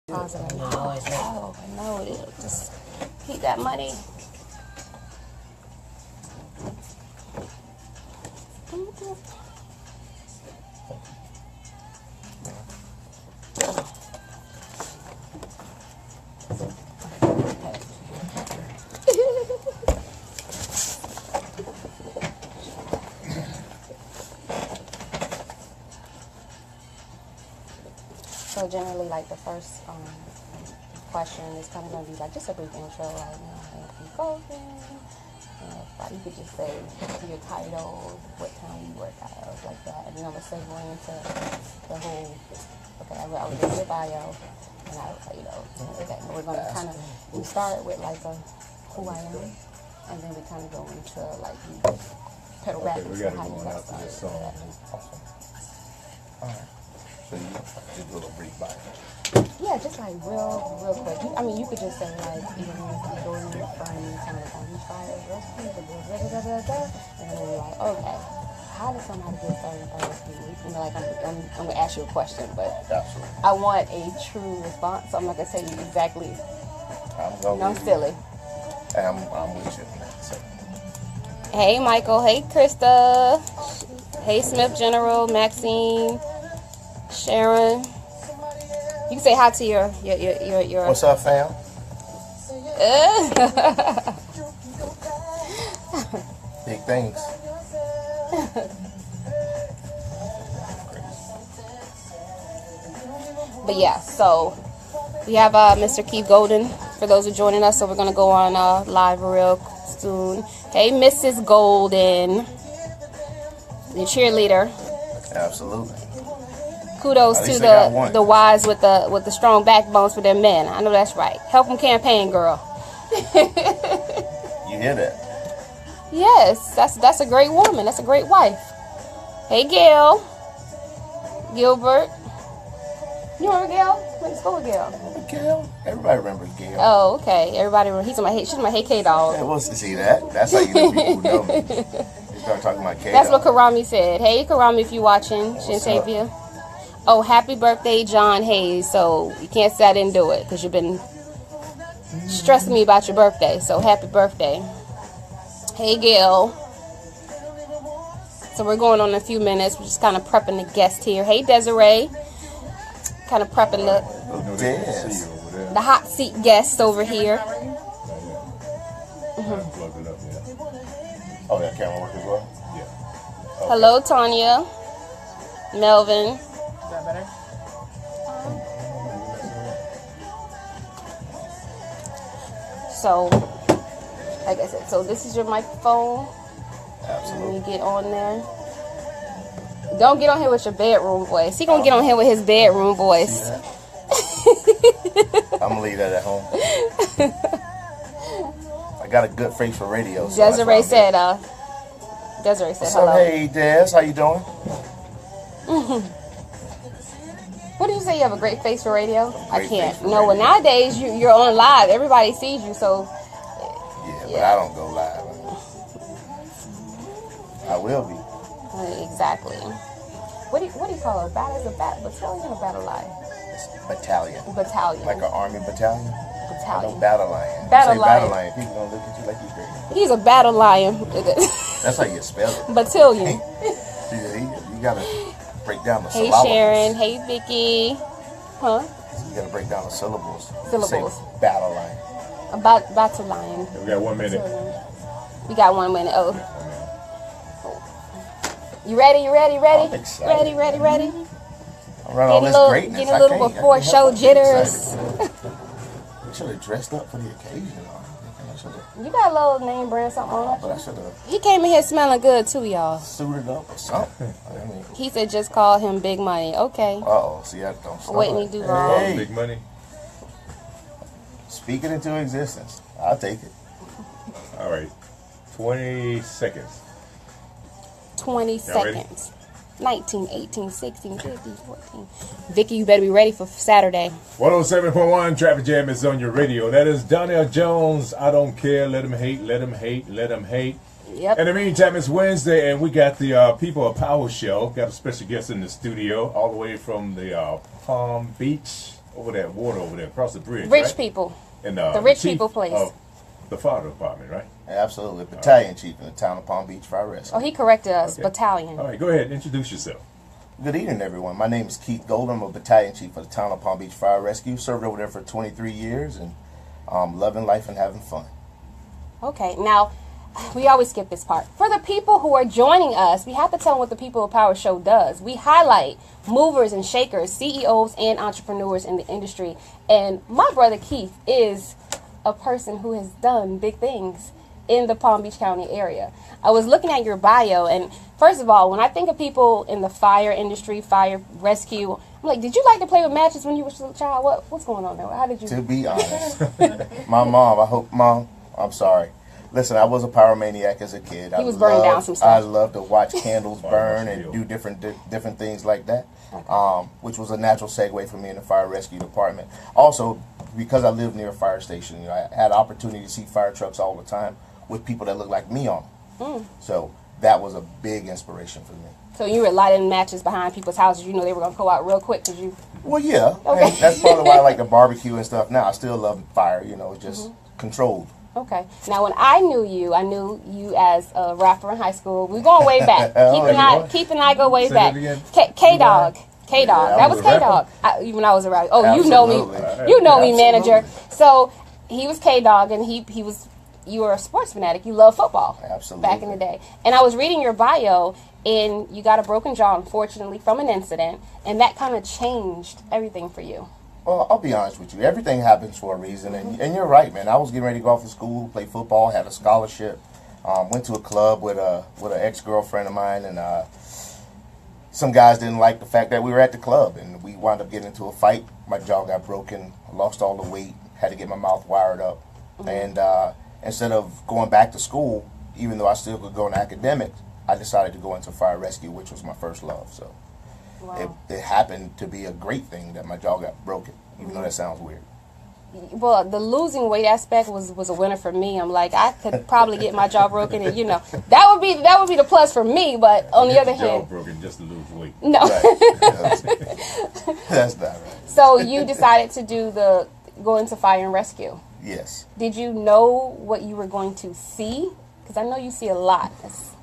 Positive. Oh, no, it'll just keep that money. So generally, like the first question is kind of going to be like just a brief intro, like, you know, Anthony Golden. You could just say your title, what town you work out of, like that, and then I'm gonna segue into the whole. Okay, I will do your bio, and okay, we're gonna kind of start with like a who I am, and then we kind of go into like you pedal back into how you got started. Awesome. All right. So you just a little brief bio. Yeah, just like real quick. You could just say like, going from kind of on fire recipe, and then you're like, okay, how does somebody get started in recipe? Like I'm gonna ask you a question, but absolutely, I want a true response, so I'm not gonna tell you exactly. I'm silly. I'm with you on that. So. Hey Michael, hey Krista, hey Smith General, Maxine, Sharon. You can say hi to your. What's up, fam? Big things. But yeah, so we have Mr. Keith Golden for those who are joining us. So we're gonna go on live real soon. Hey, Mrs. Golden, the cheerleader. Absolutely. Kudos to the wives with the strong backbones for their men. I know that's right. Help them campaign, girl. You hear that? Yes, that's a great woman. That's a great wife. Hey, Gail. Gilbert. You remember Gail? Went to school with Gail. Gail? Everybody remembers Gail. Oh, okay. Everybody. She's my Hey K dog. Yeah, well, see that? That's how you know people who know me. You start talking about K. That's what Karami said. Hey, Karami, if you're watching, Shantavia. Oh, happy birthday, John Hayes. So you can't say I didn't do it because you've been stressing me about your birthday. So happy birthday. Hey, Gail. So we're going on in a few minutes. We're just kind of prepping the guest here. Hey, Desiree. Kind of prepping the hot seat guest over here. Oh, that camera work as well? Yeah. Okay. Hello, Tanya. Melvin. Is that better? So, like I said, so this is your microphone. Absolutely. When you get on there. Don't get on here with your bedroom voice. He gonna get on here with his bedroom voice. I'm gonna leave that at home. I got a good face for radio. So Desiree said What's hello. up, hey Des, how you doing? What did you say? You have a great face for radio? I can't. No, well nowadays you're on live. Everybody sees you, so. Yeah, but I don't go live. I will be. Exactly. What do you call it? Is a battalion or battle line? Battalion. Battalion. Like an army battalion? Battalion. No, battle lion. Battle say lion. Battle lion. People gonna look at you like you crazy. He's a battle lion. That's how you spell it. Battalion. You gotta break down the Hey syllables. Sharon. Hey Vicky. Huh? You gotta break down the syllables. Syllables. Say battle lion. Battle lion. We got 1 minute. We got 1 minute. Oh. You ready? I'm excited. Ready? I'm running all this greatness. Getting a little before show jitters. You should have dressed up for the occasion. You got a little name brand something on But I should have He came in here smelling good too, y'all. suited up or something. He said just call him Big Money. Okay. Uh-oh. See, I don't start. Whitney Duval. Hey. Big money. Speak it into existence. I'll take it. All right. 20 seconds. 20 Y'all ready? seconds. 19, 18, 16, 15, 14. Vicky, you better be ready for Saturday. 107.1 Traffic Jam is on your radio. That is Donnell Jones. I don't care. Let him hate. Let him hate. Let him hate. Yep. In the meantime, it's Wednesday, and we got the People of Power show. Got a special guest in the studio, all the way from the Palm Beach, over that water over there across the bridge. Rich right? people. And, The rich chief people place. of the fire department, right? Absolutely. Battalion chief in the town of Palm Beach Fire Rescue. Oh, he corrected us. Okay. Battalion. All right, go ahead. Introduce yourself. Good evening, everyone. My name is Keith Golden. I'm a battalion chief for the town of Palm Beach Fire Rescue. Served over there for 23 years and loving life and having fun. Okay, now we always skip this part. For the people who are joining us, we have to tell them what the People of Power show does. We highlight movers and shakers, CEOs and entrepreneurs in the industry. And my brother Keith is a person who has done big things in the Palm Beach County area. I was looking at your bio, and first of all, when I think of people in the fire industry, fire rescue, I'm like, did you like to play with matches when you were a child? What's going on there? How did you? To be honest, my mom, I'm sorry. Listen, I was a pyromaniac as a kid. He was burning down some stuff. I loved to watch candles burn and do different things like that, which was a natural segue for me in the fire rescue department. Also, because I lived near a fire station, I had opportunity to see fire trucks all the time with people that looked like me on them. So that was a big inspiration for me. So you were lighting matches behind people's houses. You know they were going to go out real quick because you... Well, yeah. Okay. And that's part of why I like the barbecue and stuff now. I still love fire, it's just controlled. Okay. Now, when I knew you as a rapper in high school. We're going way back. Oh, Keith and I go way Say back. that again. K-Dog. K-Dog. Yeah, that I was was a rapper. K-Dog. When I was a rapper. Oh, Absolutely. You know me, Absolutely. manager. So, he was K-Dog, and he was... You were a sports fanatic. You loved football. Absolutely. Back in the day. And I was reading your bio, and you got a broken jaw, unfortunately, from an incident, and that kind of changed everything for you. Well, I'll be honest with you. Everything happens for a reason, and you're right, man. I was getting ready to go off to school, play football, had a scholarship, went to a club with an ex-girlfriend of mine, and some guys didn't like the fact that we were at the club, and we wound up getting into a fight. My jaw got broken, lost all the weight, had to get my mouth wired up, and instead of going back to school, even though I still could go in academics, I decided to go into fire rescue, which was my first love. So. Wow. It happened to be a great thing that my jaw got broken, even though that sounds weird. Well, the losing weight aspect was a winner for me. I'm like, I could probably get my jaw broken, and that would be the plus for me. But on the other Jaw hand, broken just to lose weight. no. Right. That's not right. So you decided to go into fire and rescue. Yes. Did you know what you were going to see? Because I know you see a lot.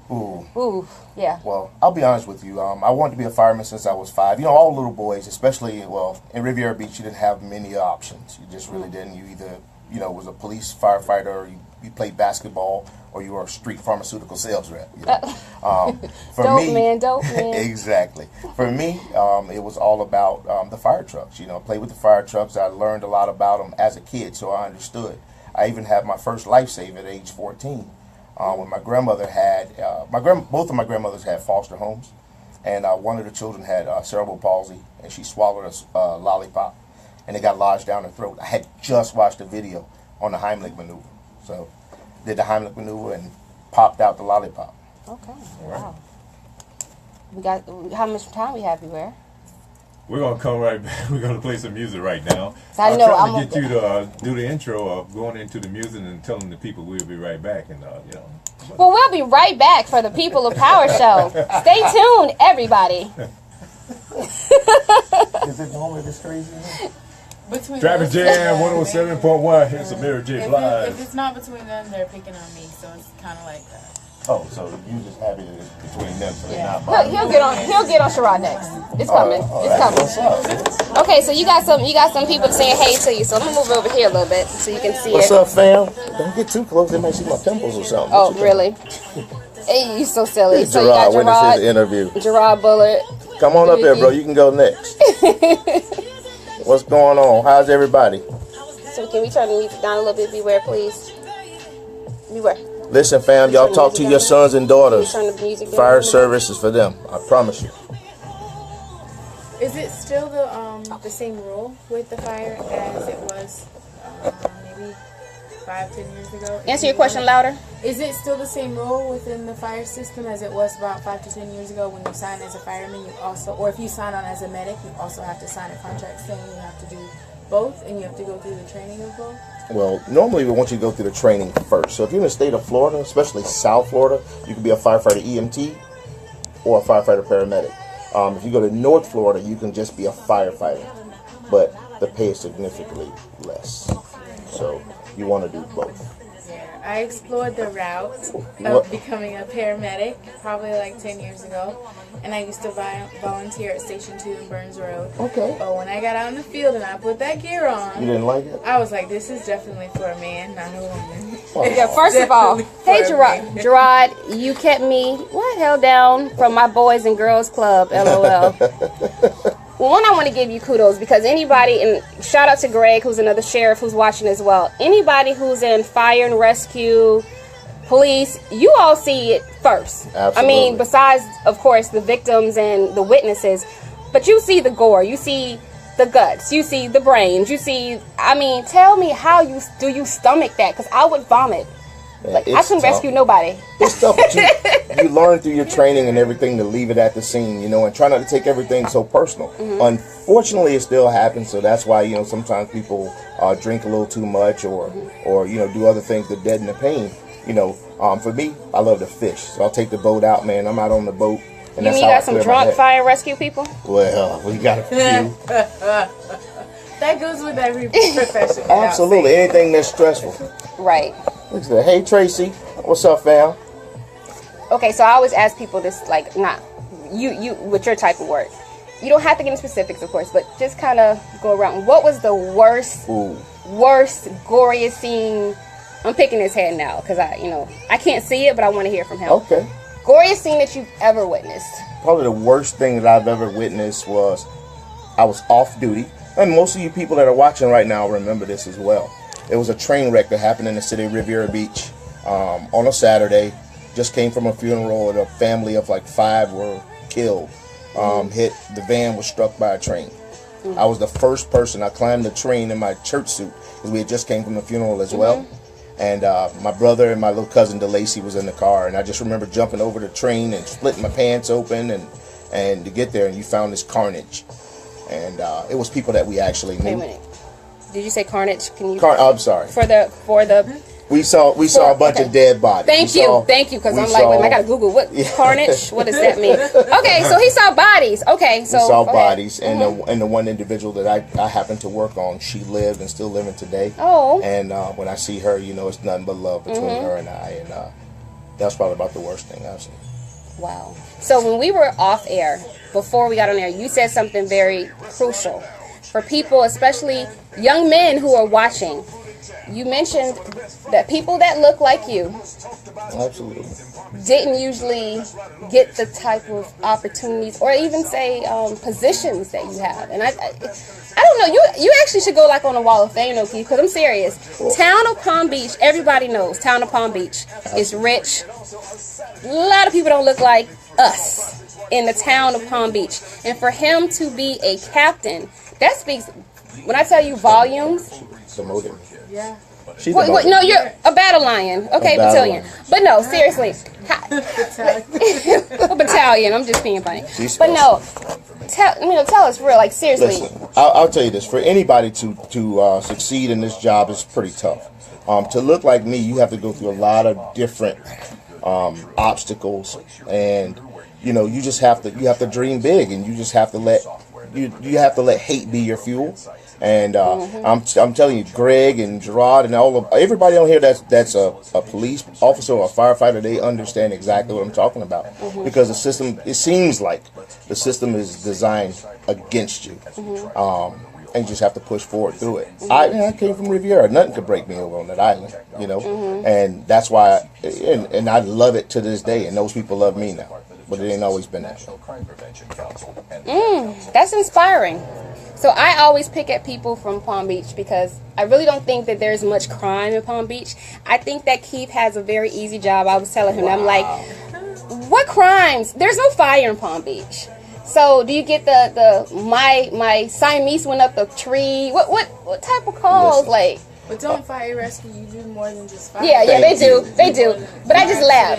Ooh, yeah. Well, I'll be honest with you. I wanted to be a fireman since I was 5. All little boys, especially, in Riviera Beach, you didn't have many options. You just really didn't. You either, was a police firefighter, or you played basketball, or you were a street pharmaceutical sales rep. For Dope me, man. exactly. For me, it was all about the fire trucks. I played with the fire trucks. I learned a lot about them as a kid, so I understood. I even had my first life save at age 14. When my grandmother had, both of my grandmothers had foster homes, and one of the children had cerebral palsy, and she swallowed a lollipop, and it got lodged down her throat. I had just watched a video on the Heimlich maneuver, so did the Heimlich maneuver and popped out the lollipop. Okay. Wow. We got how much time we have, Beware? We're going to come right back. We're going to play some music right now. I I'm know, trying I'm to get you to do the intro of going into the music and telling the people we'll be right back. And Well, we'll be right back for the People of Power show. Stay tuned, everybody. Is it normally this crazy? Between Traffic those Jam two, 107.1. Here's some Mary J. if Blige. it's not between them, they're picking on me, so it's kind of like that. Oh, so you just happy that it's between them, so they're Yeah. not Look, he'll get on Sherrod next. It's coming. It's coming. Okay, so you got some people saying hey to you. So I'm gonna move over here a little bit so you can see What's it. up, fam? Don't get too close. They might see my pimples or something. Oh, What you really? Hey, you so silly. think? So you got Gerard, witness his Gerard, interview. Gerard Bullard. Come on up here, bro. You can go next. What's going on? How's everybody? So can we turn the music down a little bit? Beware, please. Beware. Listen, fam, y'all talk to your sons and daughters. Turn the music down. Fire service is for them. I promise you. Is it still the same rule with the fire as it was maybe 5-10 years ago? Answer your question louder. Is it still the same rule within the fire system as it was about 5 to 10 years ago when you sign as a fireman? You also, or if you sign on as a medic, you also have to sign a contract saying you have to do both, and you have to go through the training of both. Well, normally we want you to go through the training first. So if you're in the state of Florida, especially South Florida, you can be a firefighter EMT or a firefighter paramedic. If you go to North Florida, you can just be a firefighter. But the pay is significantly less. So you want to do both. I explored the route What? of becoming a paramedic probably like 10 years ago. And I used to volunteer at Station 2 in Burns Road. Okay. But when I got out in the field and I put that gear You on, didn't like it? I was like, this is definitely for a man, not a woman. Yeah, first of all, Definitely hey for a man. Gerard, you kept me held down from my Boys and Girls Club, LOL. Well, one, I want to give you kudos because anybody, and shout out to Greg, who's another sheriff who's watching as well. Anybody who's in fire and rescue, police, you all see it first. Absolutely. I mean, besides, of course, the victims and the witnesses, but you see the gore, you see the guts, you see the brains, you see, I mean, tell me how you stomach that, because I would vomit. Like, I It's couldn't tough. rescue nobody. It's tough, but you learn through your training and everything to leave it at the scene, and try not to take everything so personal. Unfortunately, it still happens, so that's why, sometimes people drink a little too much or do other things to deaden the pain. For me, I love to fish, so I'll take the boat out, man. I'm out on the boat, and You that's mean how you I got some clear my drunk head. fire and rescue people? Well, we got a few. That goes with every profession. without Absolutely, saying. anything that's stressful. Right. Look at that. Hey, Tracy, what's up, fam? Okay, so I always ask people this, like, not you with your type of work. You don't have to get into specifics, of course, but just kind of go around. What was the worst, goriest scene? I'm picking his head now because I can't see it, but I want to hear from him. Okay. Goriest scene that you've ever witnessed. Probably the worst thing that I've ever witnessed was I was off duty, and most of you people that are watching right now remember this as well. It was a train wreck that happened in the city of Riviera Beach on a Saturday. Just came from a funeral, and a family of like 5 were killed. The van was struck by a train. I was the first person. I climbed the train in my church suit because we had just came from the funeral as well. And my brother and my little cousin DeLacy was in the car, and I just remember jumping over the train and splitting my pants open and to get there, and you found this carnage. And it was people that we actually Wait a knew. minute. Did you say carnage? Can you I'm sorry. for the We saw a bunch of dead bodies. Thank you, because we I'm like, wait, I saw- gotta Google what carnage. What does that mean? Okay, so he saw bodies. Okay, so We saw go ahead. bodies, and the one individual that I happened to work on, she lived and still living today. Oh. And when I see her, it's nothing but love between her and I, and that's probably about the worst thing I've seen. Wow. So when we were off air, before we got on air, you said something very crucial for people, especially young men who are watching. You mentioned that people that look like you Absolutely. didn't usually get the type of opportunities or even say positions that you have. And I don't know, you actually should go like on a wall of fame, Oki, because I'm serious. Town of Palm Beach, everybody knows Town of Palm Beach is rich. A lot of people don't look like us in the town of Palm Beach. And for him to be a captain, that speaks, when I tell you volumes. Demoted. Yeah. She's Wait, demoted. no, you're a battle lion. Okay, A battle battalion. lion. But no, seriously. A battalion. I'm just being funny. She's But no, tell us real, like seriously. Listen, I'll tell you this: for anybody to succeed in this job is pretty tough. To look like me, you have to go through a lot of different obstacles, and you just have to dream big, and you just have to let hate be your fuel. And I'm telling you, Greg and Gerard and everybody on here that's a police officer or a firefighter, they understand exactly what I'm talking about, because it seems like the system is designed against you, and you just have to push forward through it. I came from Riviera, nothing could break me over on that island, and that's why, and I love it to this day, and those people love me now, but it ain't always been that. That's inspiring. So I always pick at people from Palm Beach because I really don't think that there's much crime in Palm Beach. I think that Keith has a very easy job. I was telling him, I'm like, what crimes? There's no fire in Palm Beach. So do you get my Siamese went up the tree? What type of calls? Listen. Like, But don't fire rescue, you do more than just fire. yeah, Thank they do. But I just laugh.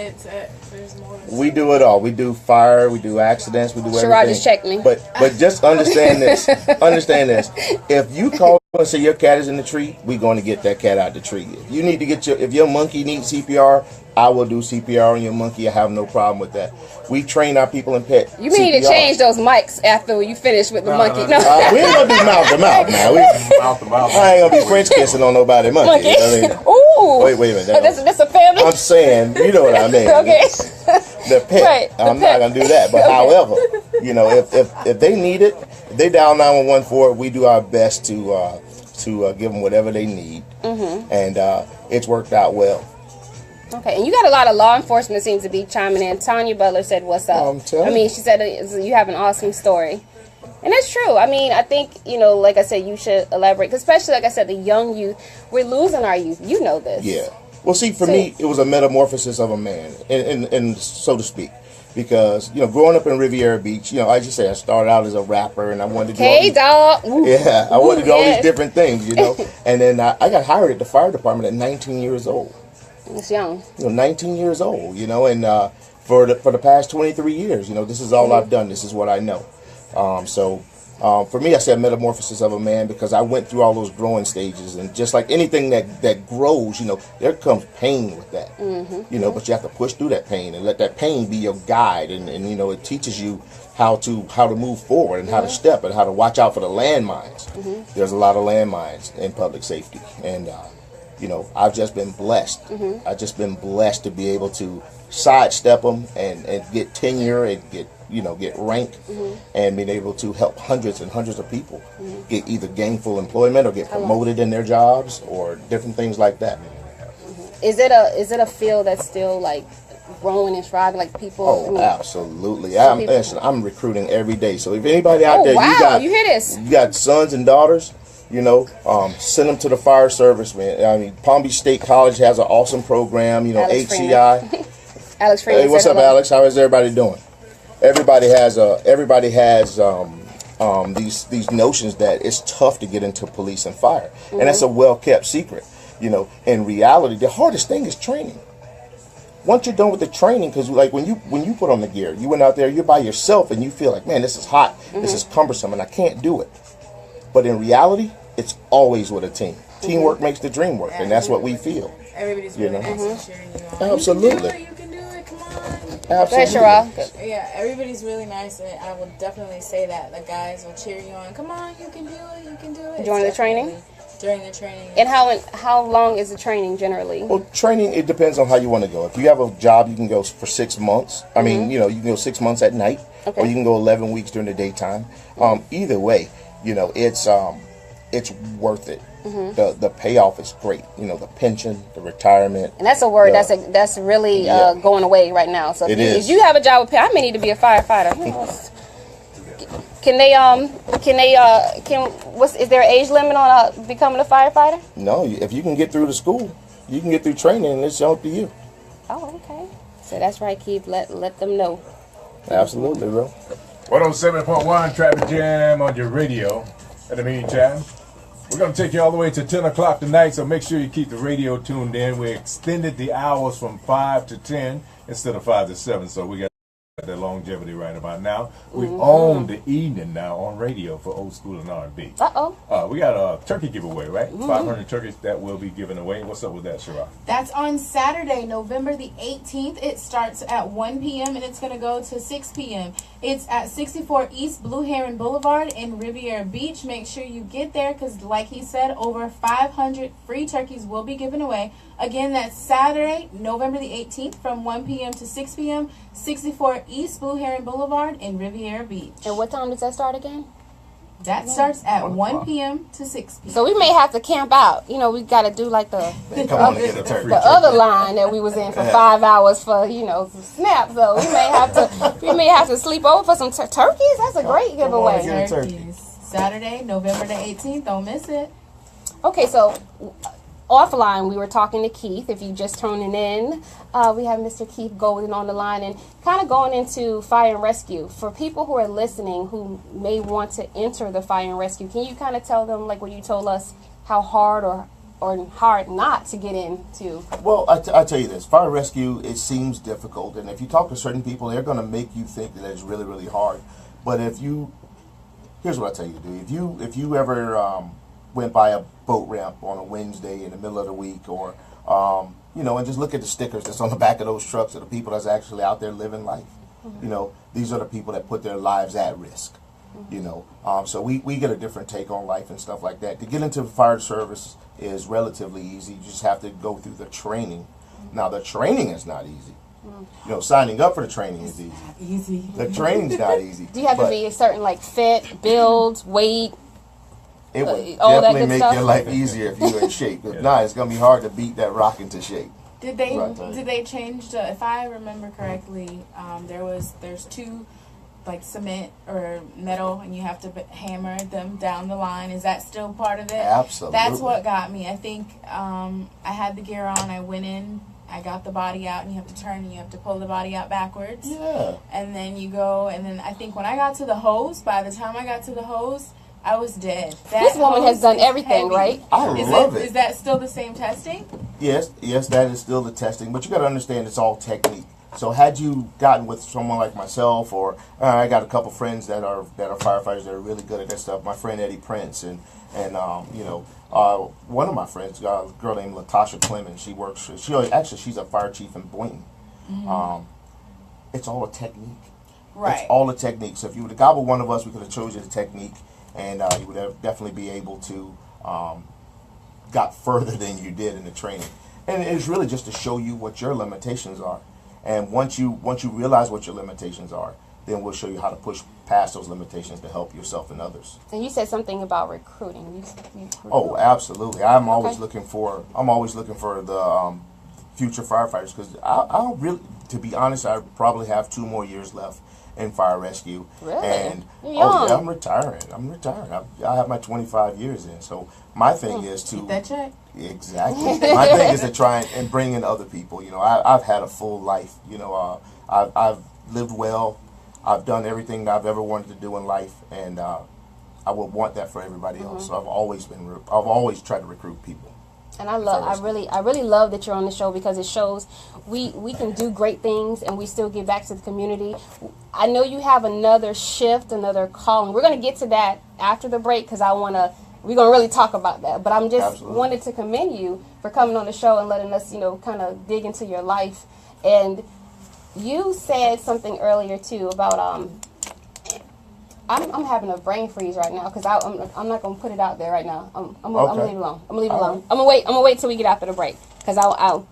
There's more. We do it all. We do fire. We do accidents. We do everything. Sherrod just checked me. But just understand this. Understand this. If you call and say your cat is in the tree, we're going to get that cat out of the tree. If you need to if your monkey needs CPR, I will do CPR on your monkey. I have no problem with that. We train our people in pet You may need to CPR. change those mics after you finish with the monkey. No. We ain't gonna do mouth to mouth now. Mouth to mouth. I ain't gonna be French kissing on nobody monkey. Monkey. I mean, Ooh. wait a minute. That's a family. I'm saying, you know what I mean. Okay. The pet. Right, the I'm pet. not gonna do that. But however, you know, if they need it, if they dial 911 for it, we do our best to give them whatever they need, and it's worked out well. Okay, and you got a lot of law enforcement seems to be chiming in. Tanya Butler said, "What's up?" I'm telling I mean, she said you have an awesome story, and that's true. I mean, I think like I said, you should elaborate, 'cause especially like I said, the young youth. We're losing our youth. You know this. Yeah. Well, see, for me, it was a metamorphosis of a man, and so to speak. Because, growing up in Riviera Beach, as you say, I started out as a rapper and I wanted to do all Hey, these, dog. Ooh. yeah, I wanted to do all Yes. these different things, And then I got hired at the fire department at 19 years old. It's young. 19 years old, and for the past 23 years, this is all I've done. This is what I know. For me, I said metamorphosis of a man because I went through all those growing stages, and just like anything that grows, there comes pain with that, but you have to push through that pain and let that pain be your guide, and it teaches you how to move forward and how to step and how to watch out for the landmines. There's a lot of landmines in public safety, and I've just been blessed. I've just been blessed to be able to sidestep them and get tenure and get rank, and being able to help hundreds and hundreds of people get either gainful employment or get promoted in their jobs or different things like that. Is it a field that's still like growing and thriving, like people? Oh, absolutely. I'm recruiting every day. So if anybody out there, wow, you hear this? You got sons and daughters, send them to the fire service, man. I mean, Palm Beach State College has an awesome program, Alex HCI. Alex Freeman. Hey, what's said up, hello. Alex? How is everybody doing? Everybody has these notions that it's tough to get into police and fire, and that's a well-kept secret. In reality, the hardest thing is training. Once you're done with the training, because like when you put on the gear, you went out there, you're by yourself, and you feel like, man, this is hot, this is cumbersome, and I can't do it. But in reality, it's always with a team. Teamwork makes the dream work, and that's what we feel. Everybody's really nice and cheering you on. Absolutely. You can do it. Come on. Go ahead, Absolutely. Sherrod. Yeah, everybody's really nice, and I will definitely say that the guys will cheer you on. Come on, you can do it. You can do it. During the training? Definitely During the training. And how long is the training generally? Well, training, it depends on how you want to go. If you have a job, you can go for 6 months. I mean, you can go 6 months at night, Okay. or you can go 11 weeks during the daytime. Either way, it's worth it. The payoff is great. The pension, the retirement. And that's a word Yeah. that's really Yeah. Going away right now. So It if is. you have a job with pay, I may need to be a firefighter. Is there an age limit on becoming a firefighter? No, if you can get through the school, you can get through training, and it's up to you. Oh, okay. So that's right, Keith. Let them know. Absolutely, bro. 107.1 Traffic Jam on your radio. In the meantime, we're going to take you all the way to 10 o'clock tonight, so make sure you keep the radio tuned in. We extended the hours from 5 to 10 instead of 5 to 7, so we got the longevity right about now. We own the evening now on radio for old school and R&B. We got a turkey giveaway, right? 500 turkeys that will be given away. What's up with that, Shara? That's on Saturday, November the 18th. It starts at 1 p.m. and it's going to go to 6 p.m. It's at 64 East Blue Heron Boulevard in Riviera Beach. Make sure you get there because, like he said, over 500 free turkeys will be given away. Again, that's Saturday, November the 18th from 1 p.m. to 6 p.m. 64 East Blue Heron Boulevard in Riviera Beach. And what time does that start again? That starts at 1 p.m. to 6 p.m. So we may have to camp out. We got to do like the Come on and get a turkey. other line that we was in for 5 hours for some snap. So we may have to sleep over for some turkeys. That's a great giveaway. Get a turkey. Turkeys. Saturday, November the 18th. Don't miss it. Okay, so offline we were talking to Keith. If you just tuning in, we have Mr. Keith Golden on the line and kind of going into fire and rescue. For people who are listening who may want to enter the fire and rescue, can you kind of tell them, like what you told us, how hard or hard not to get into? Well, I tell you this, fire rescue, it seems difficult, and if you talk to certain people, they're going to make you think that it's really, really hard. But here's what I tell you to do. If you ever went by a boat ramp on a Wednesday in the middle of the week, or you know, and just look at the stickers that's on the back of those trucks of the people that's actually out there living life. You know, these are the people that put their lives at risk. You know, so we get a different take on life and stuff like that. To get into the fire service is relatively easy. You just have to go through the training. Now, the training is not easy. You know, signing up for the training is easy. The training's not easy. Do you have to be a certain like fit, build, weight? It would all that definitely good make stuff? your life easier if you're in shape. If not, it's gonna be hard to beat that rock into shape. Did they Right. did they change the? If I remember correctly, there's two, like cement or metal, and you have to hammer them down the line. Is that still part of it? Absolutely. That's what got me. I think I had the gear on. I went in. I got the body out, and you have to turn, and you have to pull the body out backwards. Yeah. And then you go, and then I think when I got to the hose, by the time I got to the hose, I was dead. This woman has hose done is everything, heavy. right? I love it. Is that still the same testing? Yes, that is still the testing, but you got to understand it's all technique. So had you gotten with someone like myself, or I got a couple friends that are firefighters that are really good at that stuff. My friend Eddie Prince, and you know, one of my friends, a girl named Latasha Clemens. She's a fire chief in Boynton. It's all a technique. Right. It's all a technique. So if you would have got with one of us, we could have chose you the technique, and you would have definitely be able to got further than you did in the training. And it's really just to show you what your limitations are. And once you realize what your limitations are, then we'll show you how to push past those limitations to help yourself and others. And you said something about recruiting. You Oh, absolutely. I'm always looking for the future firefighters, because I don't really, to be honest, I probably have 2 more years left in fire rescue. Really? And You're oh yeah, young. I'm retiring. I have my 25 years in. So my thing is to Get that check. exactly. My thing is to try and bring in other people. You know, I've had a full life. You know, I've lived well. I've done everything that I've ever wanted to do in life, and I would want that for everybody else. So I've always tried to recruit people. And I really love that you're on the show, because it shows we can do great things and we still give back to the community. I know you have another shift, another calling. We're going to get to that after the break, because we're going to really talk about that. But I'm just Absolutely. wanted to commend you for coming on the show and letting us, kind of dig into your life. And you said something earlier too about I'm having a brain freeze right now, because I'm not gonna put it out there right now. I'm gonna leave it alone. I'm gonna leave it alone. I'm gonna wait till we get after the break, because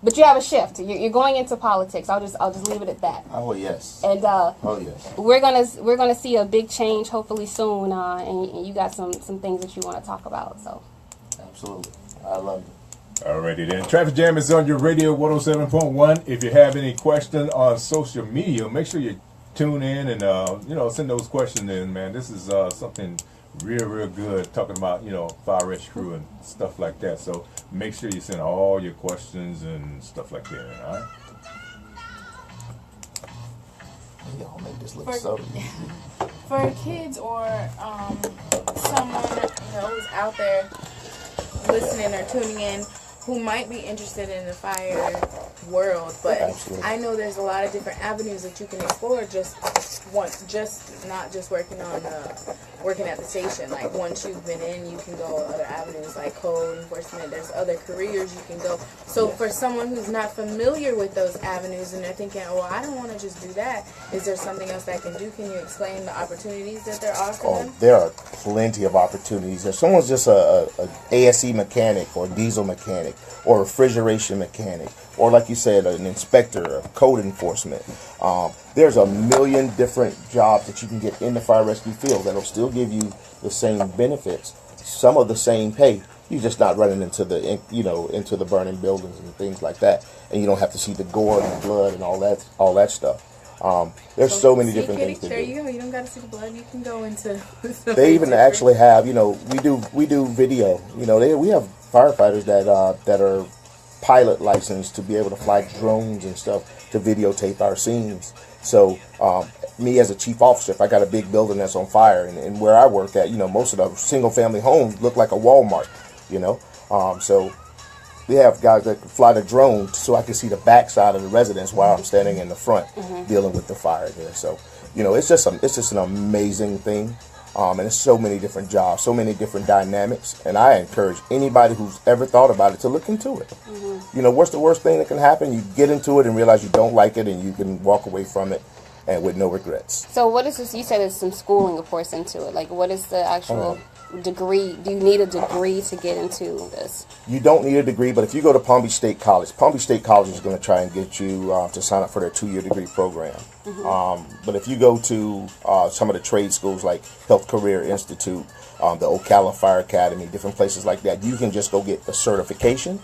but you have a shift. You're going into politics. I'll just leave it at that. Oh yes. And Oh yes. we're gonna see a big change hopefully soon. And you got some things that you want to talk about. So Absolutely. I love it. Alrighty then. Traffic Jam is on your radio 107.1. If you have any question on social media, make sure you tune in and send those questions in, man. This is something real good, talking about fire rescue and stuff like that. So make sure you send all your questions and stuff like that. All right. Y'all make this look so easy. For kids or someone who's out there listening or tuning in who might be interested in the fire world, but Absolutely. I know there's a lot of different avenues that you can explore. Not just working at the station. Like once you've been in, you can go other avenues like code enforcement. There's other careers you can go. So for someone who's not familiar with those avenues and they're thinking, well, I don't want to just do that. Is there something else that I can do? Can you explain the opportunities that they're offering them? There are plenty of opportunities. If someone's just a ASE mechanic or diesel mechanic or refrigeration mechanic, or like you said, an inspector, a code enforcement, there's a million different jobs that you can get in the fire rescue field that'll still give you the same benefits, some of the same pay. You're just not running into the burning buildings and things like that, and you don't have to see the gore and the blood and all that stuff. There's so many different things to do. There you go. You don't got to see the blood. You can go into. They even actually have, we do video. We have firefighters that are pilot licensed to be able to fly drones and stuff to videotape our scenes. So me as a chief officer, if I got a big building that's on fire, and where I work at, most of the single family homes look like a Walmart, so we have guys that can fly the drone so I can see the backside of the residence while I'm standing in the front dealing with the fire there. So, it's just an amazing thing. And there's so many different jobs, so many different dynamics. And I encourage anybody who's ever thought about it to look into it. You know, what's the worst thing that can happen? You get into it and realize you don't like it, and you can walk away from it and with no regrets. So what is this? You said there's some schooling, of course, into it. Like, what is the actual degree? Do you need a degree to get into this? You don't need a degree, but if you go to Palm Beach State College is going to try and get you to sign up for their 2-year degree program. But if you go to some of the trade schools like Health Career Institute, the Ocala Fire Academy, different places like that, you can just go get the certification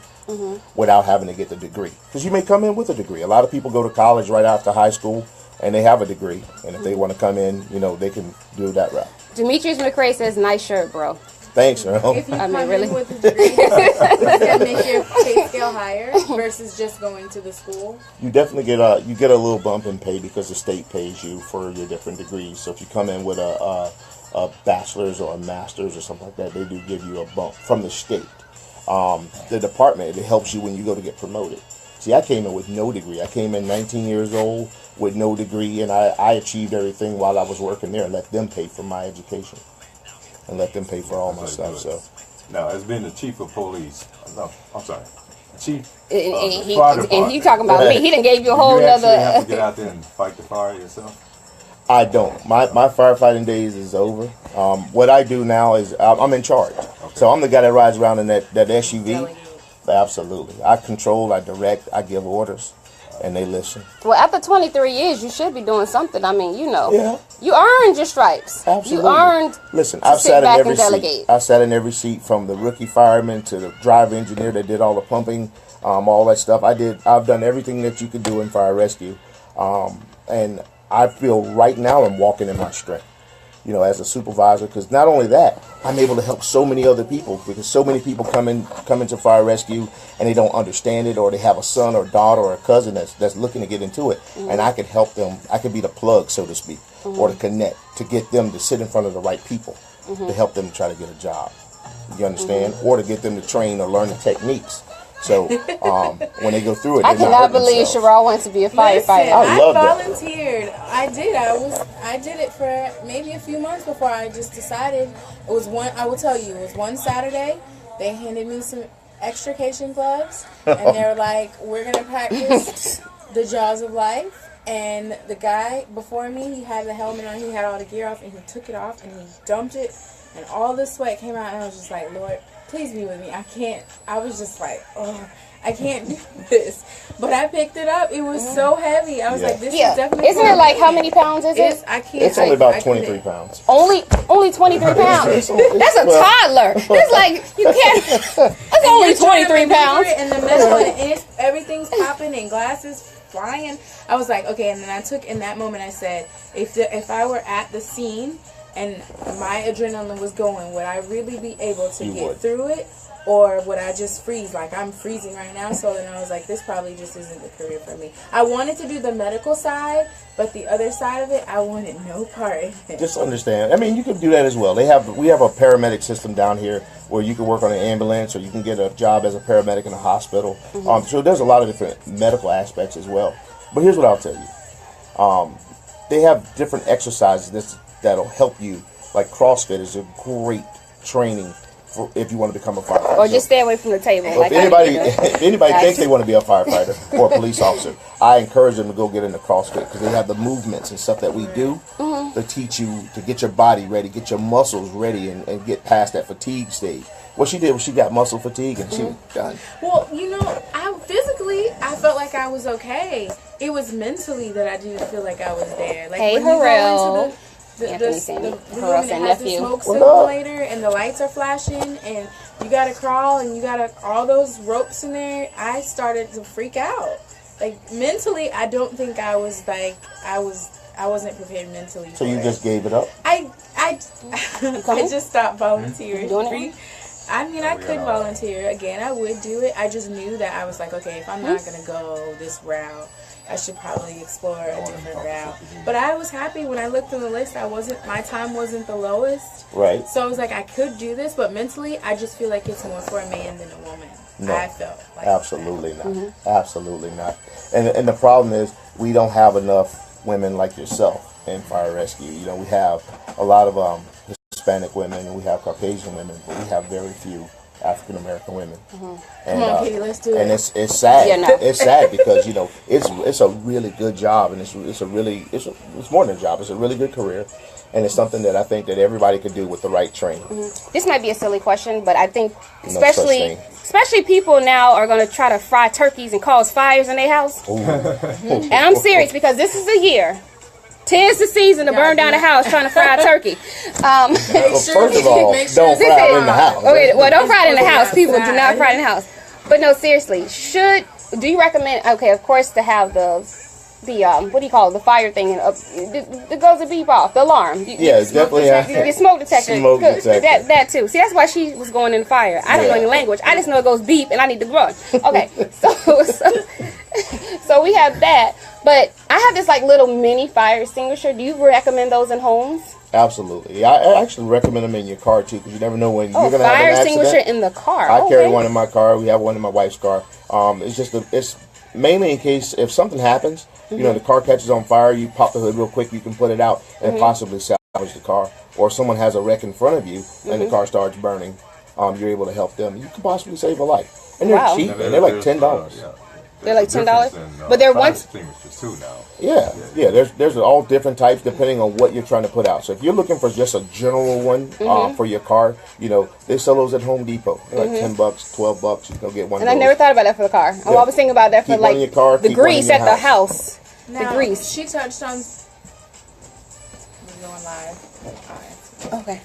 without having to get the degree. Because you may come in with a degree. A lot of people go to college right after high school and they have a degree. And if they want to come in, you know, they can do that route. Demetrius McCray says, "Nice shirt, bro." Thanks, Earl. If you I mean, come really? in with a degree, does that make your pay scale higher versus just going to the school? You definitely get a little bump in pay because the state pays you for your different degrees. So if you come in with a bachelor's or a master's or something like that, they do give you a bump from the state. The department, it helps you when you go to get promoted. See, I came in with no degree. I came in 19 years old with no degree, and I achieved everything while I was working there and let them pay for my education and let them pay for all my stuff. So Now, as being the chief of police, no, I'm sorry, chief. And, of and the fire he department, talking about me. He done gave you a whole you actually have to nother. get out there and fight the fire yourself. I don't. My firefighting days is over. What I do now is I'm in charge. So I'm the guy that rides around in that SUV. Delegate. Absolutely. I control, I direct, I give orders, and they listen. Well, after 23 years, you should be doing something. I mean, you know, Yeah. you earned your stripes. Absolutely. You earned. Listen, to I've sit sat in back every and seat. delegate. I've sat in every seat, from the rookie fireman to the driver engineer that did all the pumping, all that stuff. I've done everything that you could do in fire rescue, and I feel right now I'm walking in my strength. You know, as a supervisor, because not only that, I'm able to help so many other people, because so many people come into fire rescue and they don't understand it, or they have a son or daughter or a cousin that's looking to get into it, and I could help them. I could be the plug, so to speak, or to connect, to get them to sit in front of the right people, to help them try to get a job. You understand? Or to get them to train or learn the techniques. So when they go through it, I they're not cannot hurting believe themselves. Sherrod wants to be a firefighter. Listen, I I love that. volunteered. I did. I did it for maybe a few months before I just decided. It was one. I will tell you. It was one Saturday. They handed me some extrication gloves, and they were like, "We're gonna practice the jaws of life." And the guy before me, he had the helmet on. He had all the gear off, and he took it off and he dumped it, and all the sweat came out. And I was just like, "Lord, please be with me. I can't." I was just like, "Oh, I can't do this." But I picked it up. It was so heavy. I was like, "This is definitely." Isn't it like how many pounds is it? I can't. It's only about 23 pounds. Only 23 pounds. That's a toddler. It's like you can't. That's only 23 pounds. And the metal and everything's popping and glasses flying. I was like, okay. And then I took in that moment. I said, if I were at the scene and my adrenaline was going, would I really be able to get through it? Or would I just freeze? Like, I'm freezing right now. So then I was like, this probably just isn't the career for me. I wanted to do the medical side, but the other side of it, I wanted no part in it. Just understand. I mean, you can do that as well. We have a paramedic system down here where you can work on an ambulance, or you can get a job as a paramedic in a hospital. So there's a lot of different medical aspects as well. But here's what I'll tell you. They have different exercises that'll help you. Like CrossFit is a great training for if you want to become a firefighter. Or just stay away from the table. If anybody thinks they want to be a firefighter or a police officer, I encourage them to go get into CrossFit, because they have the movements and stuff that we do to teach you to get your body ready, get your muscles ready, and get past that fatigue stage. What she did was she got muscle fatigue and she was done. Well, you know, I felt like I was okay. It was mentally that I didn't feel like I was there. Like, Hey, when you Harrell. go into the Anthony Sandy. room Harrell's that has the nephew. smoke What up? simulator and the lights are flashing and you gotta crawl and you gotta all those ropes in there, I started to freak out. Like, mentally, I don't think I was like I wasn't prepared mentally. So for you it. just gave it up? I coming? just stopped volunteering. Doing it? I mean, I could volunteer again. I would do it. I just knew that I was like, okay, if I'm not gonna go this route, I should probably explore a different route. But I was happy when I looked through the list. My time wasn't the lowest. Right. So I was like, I could do this, but mentally, I just feel like it's more for a man than a woman. No, I felt like absolutely not. Absolutely not. And the problem is we don't have enough women like yourself in fire rescue. You know, we have a lot of Hispanic women and we have Caucasian women, but we have very few African American women. And, Come on, Katie, let's do and it. it's sad. Yeah, no. It's sad because it's a really good job, and it's more than a job. It's a really good career, and it's something that I think that everybody could do with the right training. This might be a silly question, but I think No such thing. especially people now are going to try to fry turkeys and cause fires in their house. And I'm serious because this is the year. 'Tis the season to burn down the house trying to fry a turkey. Well, first of all, don't fry it in the house. Okay, well, don't fry it in the house. People do not fry it in the house. But no, seriously, do you recommend? Okay, of course, to have the what do you call it? The fire thing that goes to beep off the alarm. Yeah, it's definitely The smoke detector. Smoke detector. That too. See, that's why she was going in the fire. I don't know any language. I just know it goes beep and I need to run. Okay, so we have that. But I have this like little mini fire extinguisher. Do you recommend those in homes? Absolutely. I actually recommend them in your car too, because you never know when you're going to have fire an accident. extinguisher in the car. I carry one in my car. We have one in my wife's car. It's mainly in case if something happens. You know, the car catches on fire, you pop the hood real quick, you can put it out and possibly salvage the car. Or if someone has a wreck in front of you and the car starts burning, you're able to help them. You can possibly save a life. And they're cheap, and they're like $10. They're like $10? But they're once... extinguishers too now. Yeah. There's all different types depending on what you're trying to put out. So if you're looking for just a general one for your car, they sell those at Home Depot. They're like $10, $12. You can go get one. And I never thought about that for the car. I'm always thinking about that for Keep like one in your car, the keep one in grease your at the house. house. Now, The grease. she touched on. We're going live. All right. Okay.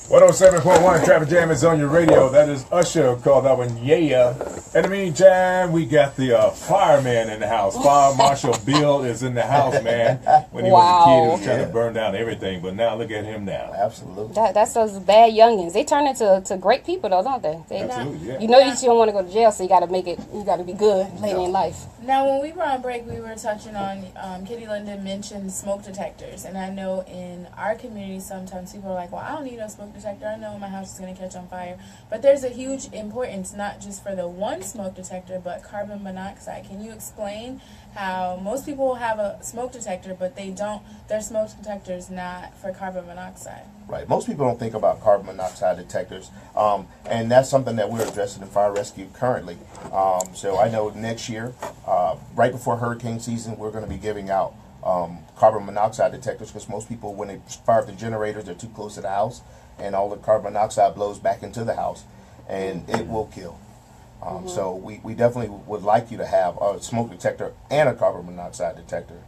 107.1 Traffic Jam is on your radio. That is Usher called that one, yeah. In the meantime, we got the fireman in the house. Fire Marshal Bill is in the house, man. When he was a kid, he was trying to burn down everything. But now look at him now. Absolutely. That's those bad youngins. They turn into great people, though, don't they? Absolutely, yeah. You know you don't want to go to jail, so you got to make it. You got to be good later in life. Now, when we were on break, we were touching on, Kitty London mentioned smoke detectors. And I know in our community, sometimes people are like, well, I don't need a smoke detector. I know my house is going to catch on fire. But there's a huge importance, not just for the one smoke detector, but carbon monoxide. Can you explain how most people have a smoke detector, but they don't, their smoke detector's not for carbon monoxide? Right. Most people don't think about carbon monoxide detectors, and that's something that we're addressing in fire rescue currently. So I know next year, right before hurricane season, we're going to be giving out carbon monoxide detectors because most people, when they fire up the generators, they're too close to the house, and all the carbon monoxide blows back into the house, and it will kill. So we definitely would like you to have a smoke detector and a carbon monoxide detector,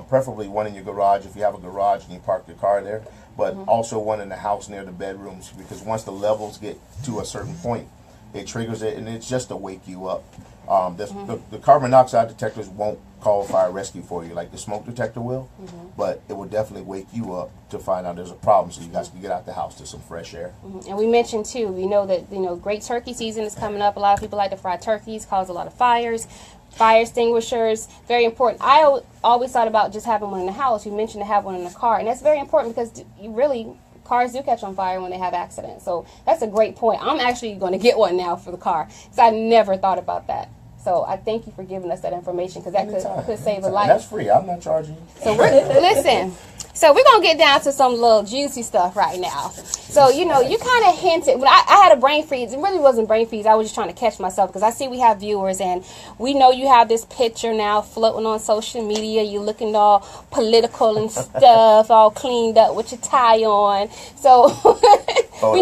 preferably one in your garage if you have a garage and you park your car there, but also one in the house near the bedrooms, because once the levels get to a certain point, it triggers it, and it's just to wake you up. The carbon monoxide detectors won't call fire rescue for you like the smoke detector will, but it will definitely wake you up to find out there's a problem, so you guys can get out the house to some fresh air. And we mentioned too, we know that great turkey season is coming up. A lot of people like to fry turkeys, cause a lot of fires. Fire extinguishers, very important. I always thought about just having one in the house. You mentioned to have one in the car, and that's very important because cars do catch on fire when they have accidents. So that's a great point. I'm actually going to get one now for the car because I never thought about that. So I thank you for giving us that information because that could save a life. That's free. I'm not charging you. So listen. So we're going to get down to some little juicy stuff right now. So, you kind of hinted. When I had a brain freeze, it really wasn't brain freeze. I was just trying to catch myself because I see we have viewers and we know you have this picture now floating on social media. You're looking all political and stuff, all cleaned up with your tie on. So we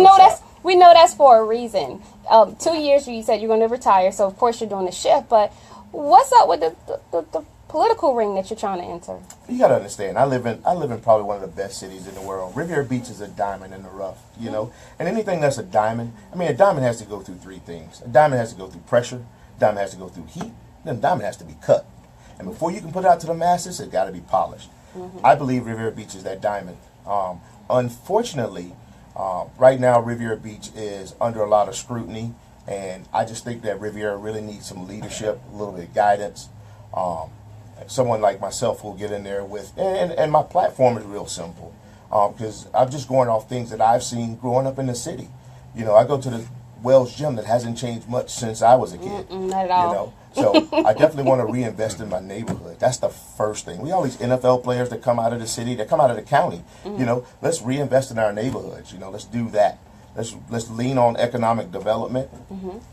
know that's for a reason. 2 years you said you're going to retire, so of course you're doing the shift. But what's up with the political ring that you're trying to enter? You gotta understand, I live in probably one of the best cities in the world. Riviera Beach is a diamond in the rough, and anything that's a diamond has to go through three things. A diamond has to go through pressure, a diamond has to go through heat, then a diamond has to be cut. And before you can put it out to the masses, it's got to be polished. I believe Riviera Beach is that diamond. Unfortunately, right now Riviera Beach is under a lot of scrutiny, and I just think that Riviera really needs some leadership, a little bit of guidance. Someone like myself will get in there with, and my platform is real simple, because I'm just going off things that I've seen growing up in the city. I go to Wells Gym that hasn't changed much since I was a kid. Not at all. You know, so I definitely want to reinvest in my neighborhood. That's the first thing. We all these NFL players that come out of the city, that come out of the county. You know, let's reinvest in our neighborhoods. You know, let's do that. Let's lean on economic development,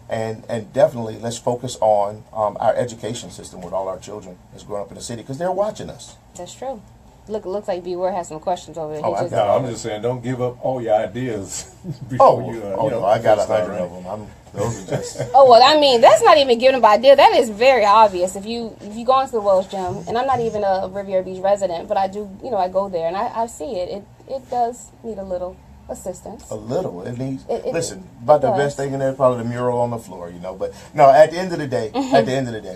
and definitely let's focus on our education system with all our children that's growing up in the city, because they're watching us. That's true. Looks like B Word has some questions over there. Oh, He I No, I'm just saying, don't give up all your ideas before you. No, I got start 100 of them. Those are just. Oh well, I mean that's not even giving up idea. That is very obvious. If you go into the Wells Gym, and I'm not even a Riviera Beach resident, but I do, I go there and I see it. It does need a little assistance. A little. It needs. It Listen, about the does. best thing in there is probably the mural on the floor, But no, at the end of the day,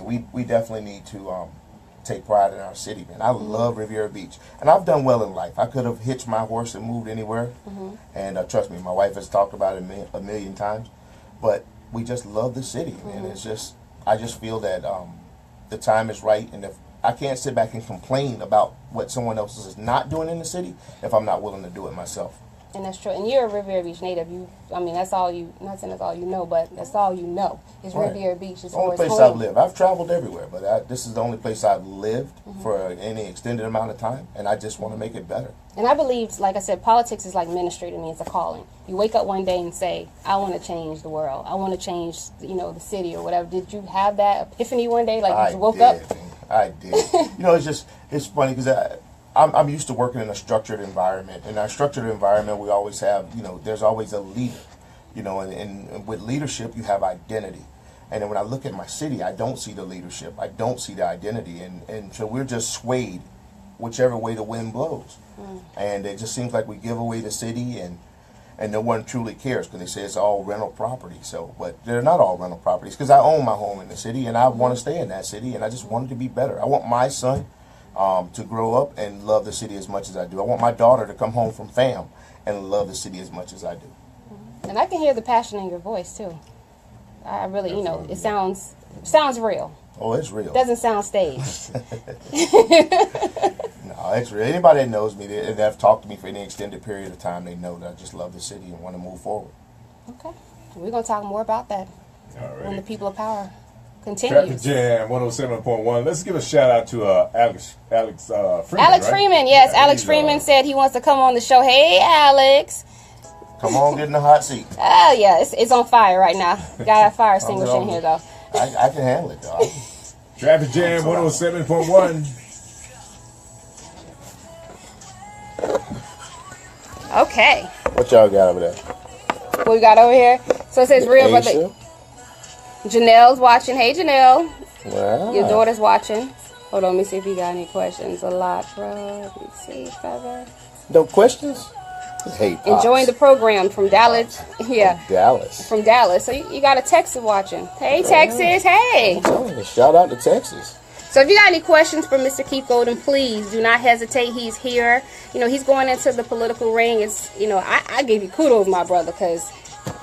we definitely need to take pride in our city, man. I love Riviera Beach, and I've done well in life. I could have hitched my horse and moved anywhere, and trust me, my wife has talked about it a million times. But we just love the city, man. It's just, I just feel that the time is right, and if I can't sit back and complain about what someone else is not doing in the city if I'm not willing to do it myself. And that's true. And you're a Riviera Beach native. That's all you. Not saying that's all you know, but that's all you know. Is Right. Riviera Beach. It's The only where it's place home. I've lived. I've traveled everywhere, but this is the only place I've lived for any extended amount of time, and I just want to make it better. And I believe, like I said, politics is like ministry to me. It's a calling. You wake up one day and say, I want to change the world. I want to change, the city or whatever. Did you have that epiphany one day? Like you just woke up? Man. I did. It's funny because I'm used to working in a structured environment. In our structured environment, we always have, there's always a leader, and with leadership, you have identity. And then when I look at my city, I don't see the leadership. I don't see the identity. And so we're just swayed whichever way the wind blows. And it just seems like we give away the city, and no one truly cares because they say it's all rental property. So, but they're not all rental properties, because I own my home in the city, and I want to stay in that city, and I just want it to be better. I want my son to grow up and love the city as much as I do. I want my daughter to come home from FAM and love the city as much as I do. And I can hear the passion in your voice too. I really, it sounds real. Oh, it's real. It doesn't sound staged. No, it's real. Anybody that knows me, that have talked to me for any extended period of time, they know that I just love the city and want to move forward. Okay, we're gonna talk more about that when the people of power Traffic continues. Jam 107.1. Let's give a shout out to Alex Freeman. Alex right? Freeman, yes. Yeah, Alex he's, Freeman said he wants to come on the show. Hey, Alex. Come on, get in the hot seat. Oh, yeah, it's on fire right now. Got a fire extinguisher in here, though. I can handle it, though. Traffic Jam 107.1. Okay. What y'all got over there? What we got over here? So it says real brother. Aisha? Janelle's watching. Hey, Janelle. Wow. Your daughter's watching. Hold on, let me see if you got any questions. A lot, bro. Let me see, brother. No questions? Hey, Pops. Enjoying the program from Dallas. Yeah, Dallas. from Dallas. So you got a Texas watching. Hey, Texas. Hey. Oh, shout out to Texas. So if you got any questions for Mr. Keith Golden, please do not hesitate. He's here. He's going into the political ring. It's, I give you kudos, my brother, because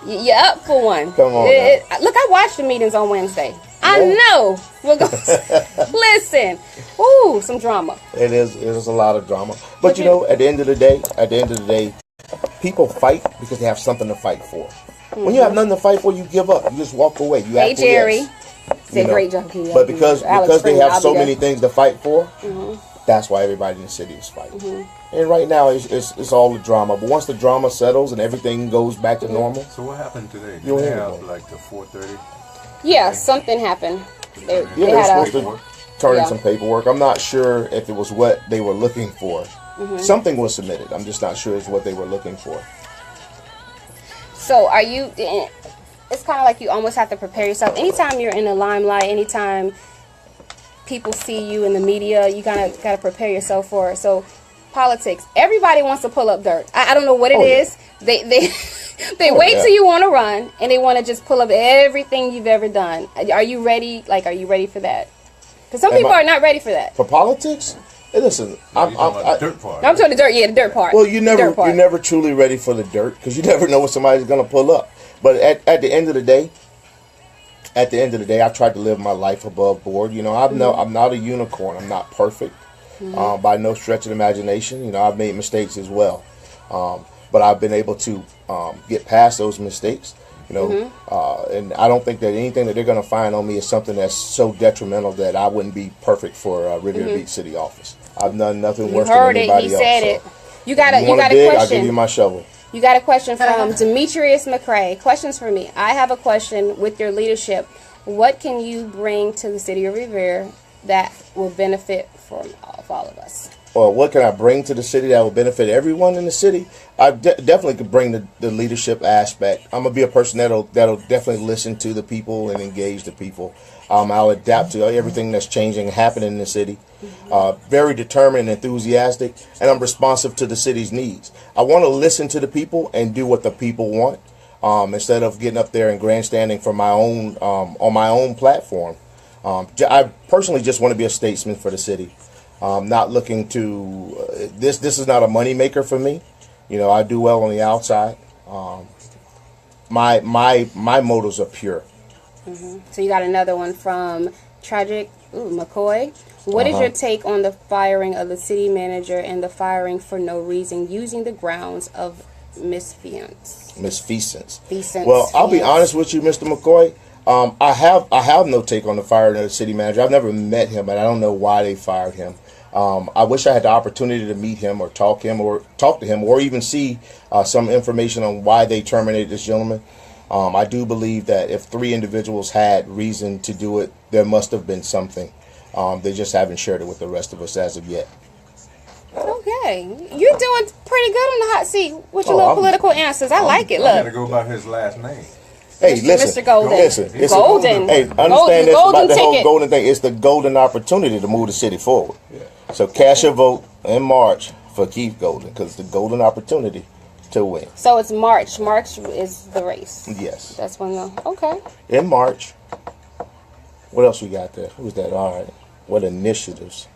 you're up for one. Come on Look, I watched the meetings on Wednesday. I know. We're going to listen. Ooh, some drama. It is a lot of drama. But at the end of the day, people fight because they have something to fight for. When you have nothing to fight for, you give up. You just walk away. You Hey, Jerry. acquiesce. Say great job. Here. But because Alex they Freeman, have so I'll be many there. things to fight for, that's why everybody in the city is fighting. And right now, it's all the drama. But once the drama settles and everything goes back to normal, So what happened today? You Did they hear have me. like the 4:30? Yeah, something happened. They they're had supposed to turn in Yeah. some paperwork. I'm not sure if it was what they were looking for. Something was submitted. I'm just not sure it's what they were looking for. So are you? It's kind of like you almost have to prepare yourself. Anytime you're in the limelight, anytime people see you in the media, you gotta prepare yourself for it. So politics. Everybody wants to pull up dirt. I don't know what it is. They they wait till you want to run and they want to just pull up everything you've ever done. Are you ready? Are you ready for that? Because some people are not ready for that. For politics, hey, listen, I'm The dirt part. I'm talking the dirt. Yeah, the dirt part. well, you're The dirt part. never truly ready for the dirt because you never know what somebody's gonna pull up. But at the end of the day, I tried to live my life above board. I'm not a unicorn. I'm not perfect by no stretch of the imagination. I've made mistakes as well, but I've been able to get past those mistakes You know, and I don't think that anything that they're going to find on me is something that's so detrimental that I wouldn't be perfect for Riviera Beach City office. I've done nothing worse than Heard it. anybody He else. said so it. You got a want dig, I'll question. give you my shovel. You got a question from Demetrius McCrae. Questions for me. I have a question with your leadership. What can you bring to the city of Revere that will benefit from all of us? Or what can I bring to the city that will benefit everyone in the city? I definitely could bring the leadership aspect. I'm gonna be a person that'll definitely listen to the people and engage the people. I'll adapt to everything that's changing and happening in the city. Very determined and enthusiastic, and I'm responsive to the city's needs. I want to listen to the people and do what the people want, instead of getting up there and grandstanding for my own on my own platform. I personally just want to be a statesman for the city. Not looking to this is not a money maker for me. You know, I do well on the outside. My motives are pure. So you got another one from Tragic McCoy. What is your take on the firing of the city manager and the firing for no reason using the grounds of misfeasance? Well, I'll be honest with you, Mr. McCoy. I have no take on the firing of the city manager. I've never met him, and I don't know why they fired him. I wish I had the opportunity to meet him or talk to him, or even see some information on why they terminated this gentleman. I do believe that if 3 individuals had reason to do it, there must have been something. They just haven't shared it with the rest of us as of yet. Okay, you're doing pretty good on the hot seat with your little political answers. I like it. I gotta Look, go by his last name. Hey, Mr. listen, Golden. listen. It's Golden. Hey, understand Golden- this golden about the whole ticket. golden thing. It's the golden opportunity to move the city forward. So cast your vote in March for Keith Golden, because it's the golden opportunity to win. So it's March. March is the race. Yes, That's when the okay. in March. What else we got there? Who's that? All right. What initiatives?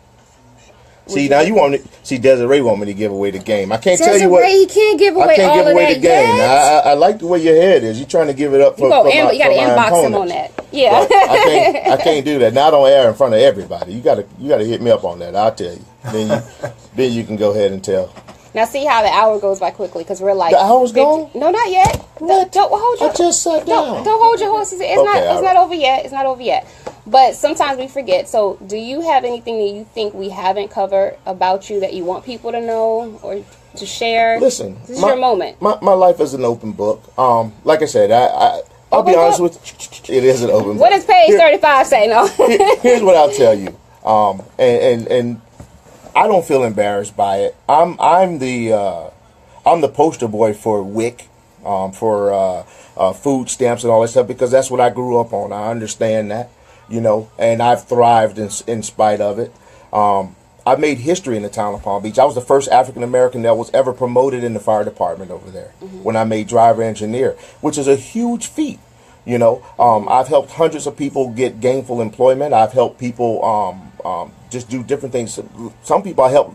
See, now you want me. See, Desiree want me to give away the game. I can't tell you what. Desiree, he can't give away I can't all give of away that the game. yet. I like the way your head is. You're trying to give it up for, You go for my, you got to for my inbox him opponents. on that. Yeah. But I can't do that. Not on air in front of everybody. You gotta hit me up on that. I'll tell you. Then you can go ahead and tell. Now see how the hour goes by quickly because we're like The hour's gone? No, not yet. Don't hold your. I just sat down. Don't hold your horses. It's Okay, not over yet. It's not over yet. But sometimes we forget. So, do you have anything that you think we haven't covered about you that you want people to know or to share? Listen, this is your moment. My life is an open book. Like I said, I'll be Open honest book? with you. It is an open book. What does page 35 say? No. Here's what I'll tell you. And I don't feel embarrassed by it. I'm the poster boy for WIC, for food stamps and all that stuff, because that's what I grew up on. I understand that, you know, and I've thrived in spite of it. I made history in the town of Palm Beach. I was the first African American that was ever promoted in the fire department over there when I made driver engineer, which is a huge feat. You know, I've helped hundreds of people get gainful employment. I've helped people just do different things. Some people I help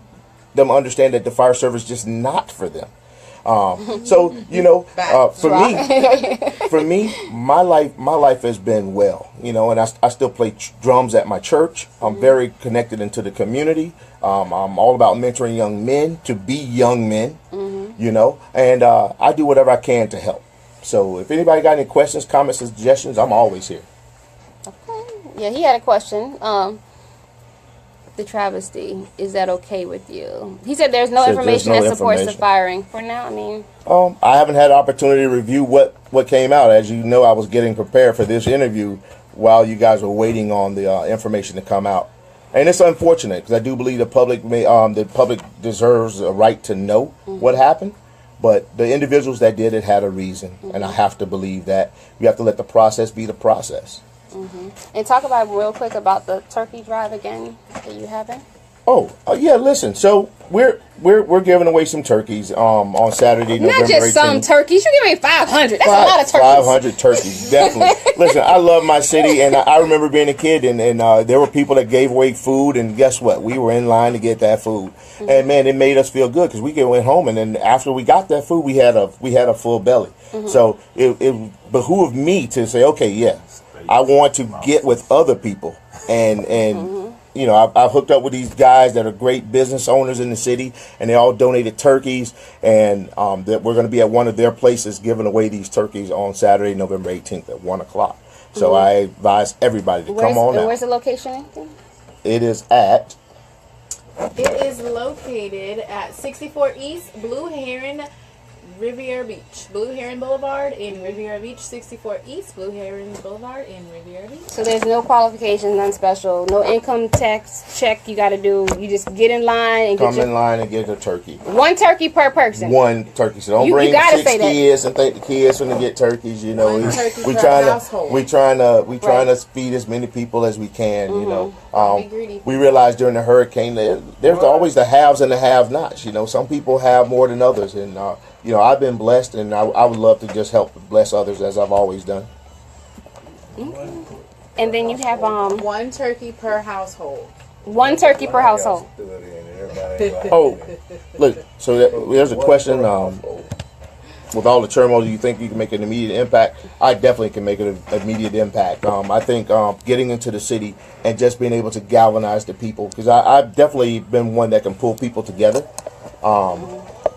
them understand that the fire service is just not for them. So you know, for me, my life has been well. You know, and I still play drums at my church. I'm very connected into the community. I'm all about mentoring young men to be young men. You know, and I do whatever I can to help. So if anybody got any questions, comments, suggestions, I'm always here. Okay. Yeah, he had a question. The travesty, is that okay with you? He said there's no Said there's information no that supports the information. firing. For now, I mean, I haven't had an opportunity to review what came out. As you know, I was getting prepared for this interview while you guys were waiting on the information to come out. And it's unfortunate because I do believe the public deserves a right to know what happened. But the individuals that did it had a reason, and I have to believe that. You have to let the process be the process. and talk about real quick about the turkey drive again that you having. Oh, yeah. Listen, so we're giving away some turkeys on Saturday, November Not just 18th. some turkeys. You give me 500. That's a lot of turkeys. 500 turkeys, definitely. Listen, I love my city, and I remember being a kid, and there were people that gave away food, and guess what? We were in line to get that food, and man, it made us feel good because we went home, and then after we got that food, we had a full belly. So it behooved me to say, okay, yeah, I want to get with other people and you know, I've hooked up with these guys that are great business owners in the city, and they all donated turkeys, and that we're going to be at one of their places giving away these turkeys on Saturday, November 18th at 1 o'clock. So I advise everybody to come on out. Where's the location, Anthony? It is at It is located at 64 East Blue Heron Riviera Beach. Blue Heron Boulevard in Riviera Beach. 64 East Blue Heron Boulevard in Riviera Beach. So there's no qualifications, none special, no income tax check you got to do. You just get in line and come get in line and get a turkey. one turkey per person. One turkey. So don't You bring gotta 6 say that. kids and think the kids when they get turkeys. You know, One turkey we per trying household. to trying Right. to feed as many people as we can. You know, Don't be greedy. we realized during the hurricane there's always the haves and the have-nots. You know, some people have more than others, and you know, I've been blessed, and I would love to just help bless others as I've always done. And then you have One turkey per household. one turkey per household. Oh, look, so there's a question. With all the turmoil, do you think you can make an immediate impact? I definitely can make an immediate impact. I think getting into the city and just being able to galvanize the people, because I've definitely been one that can pull people together.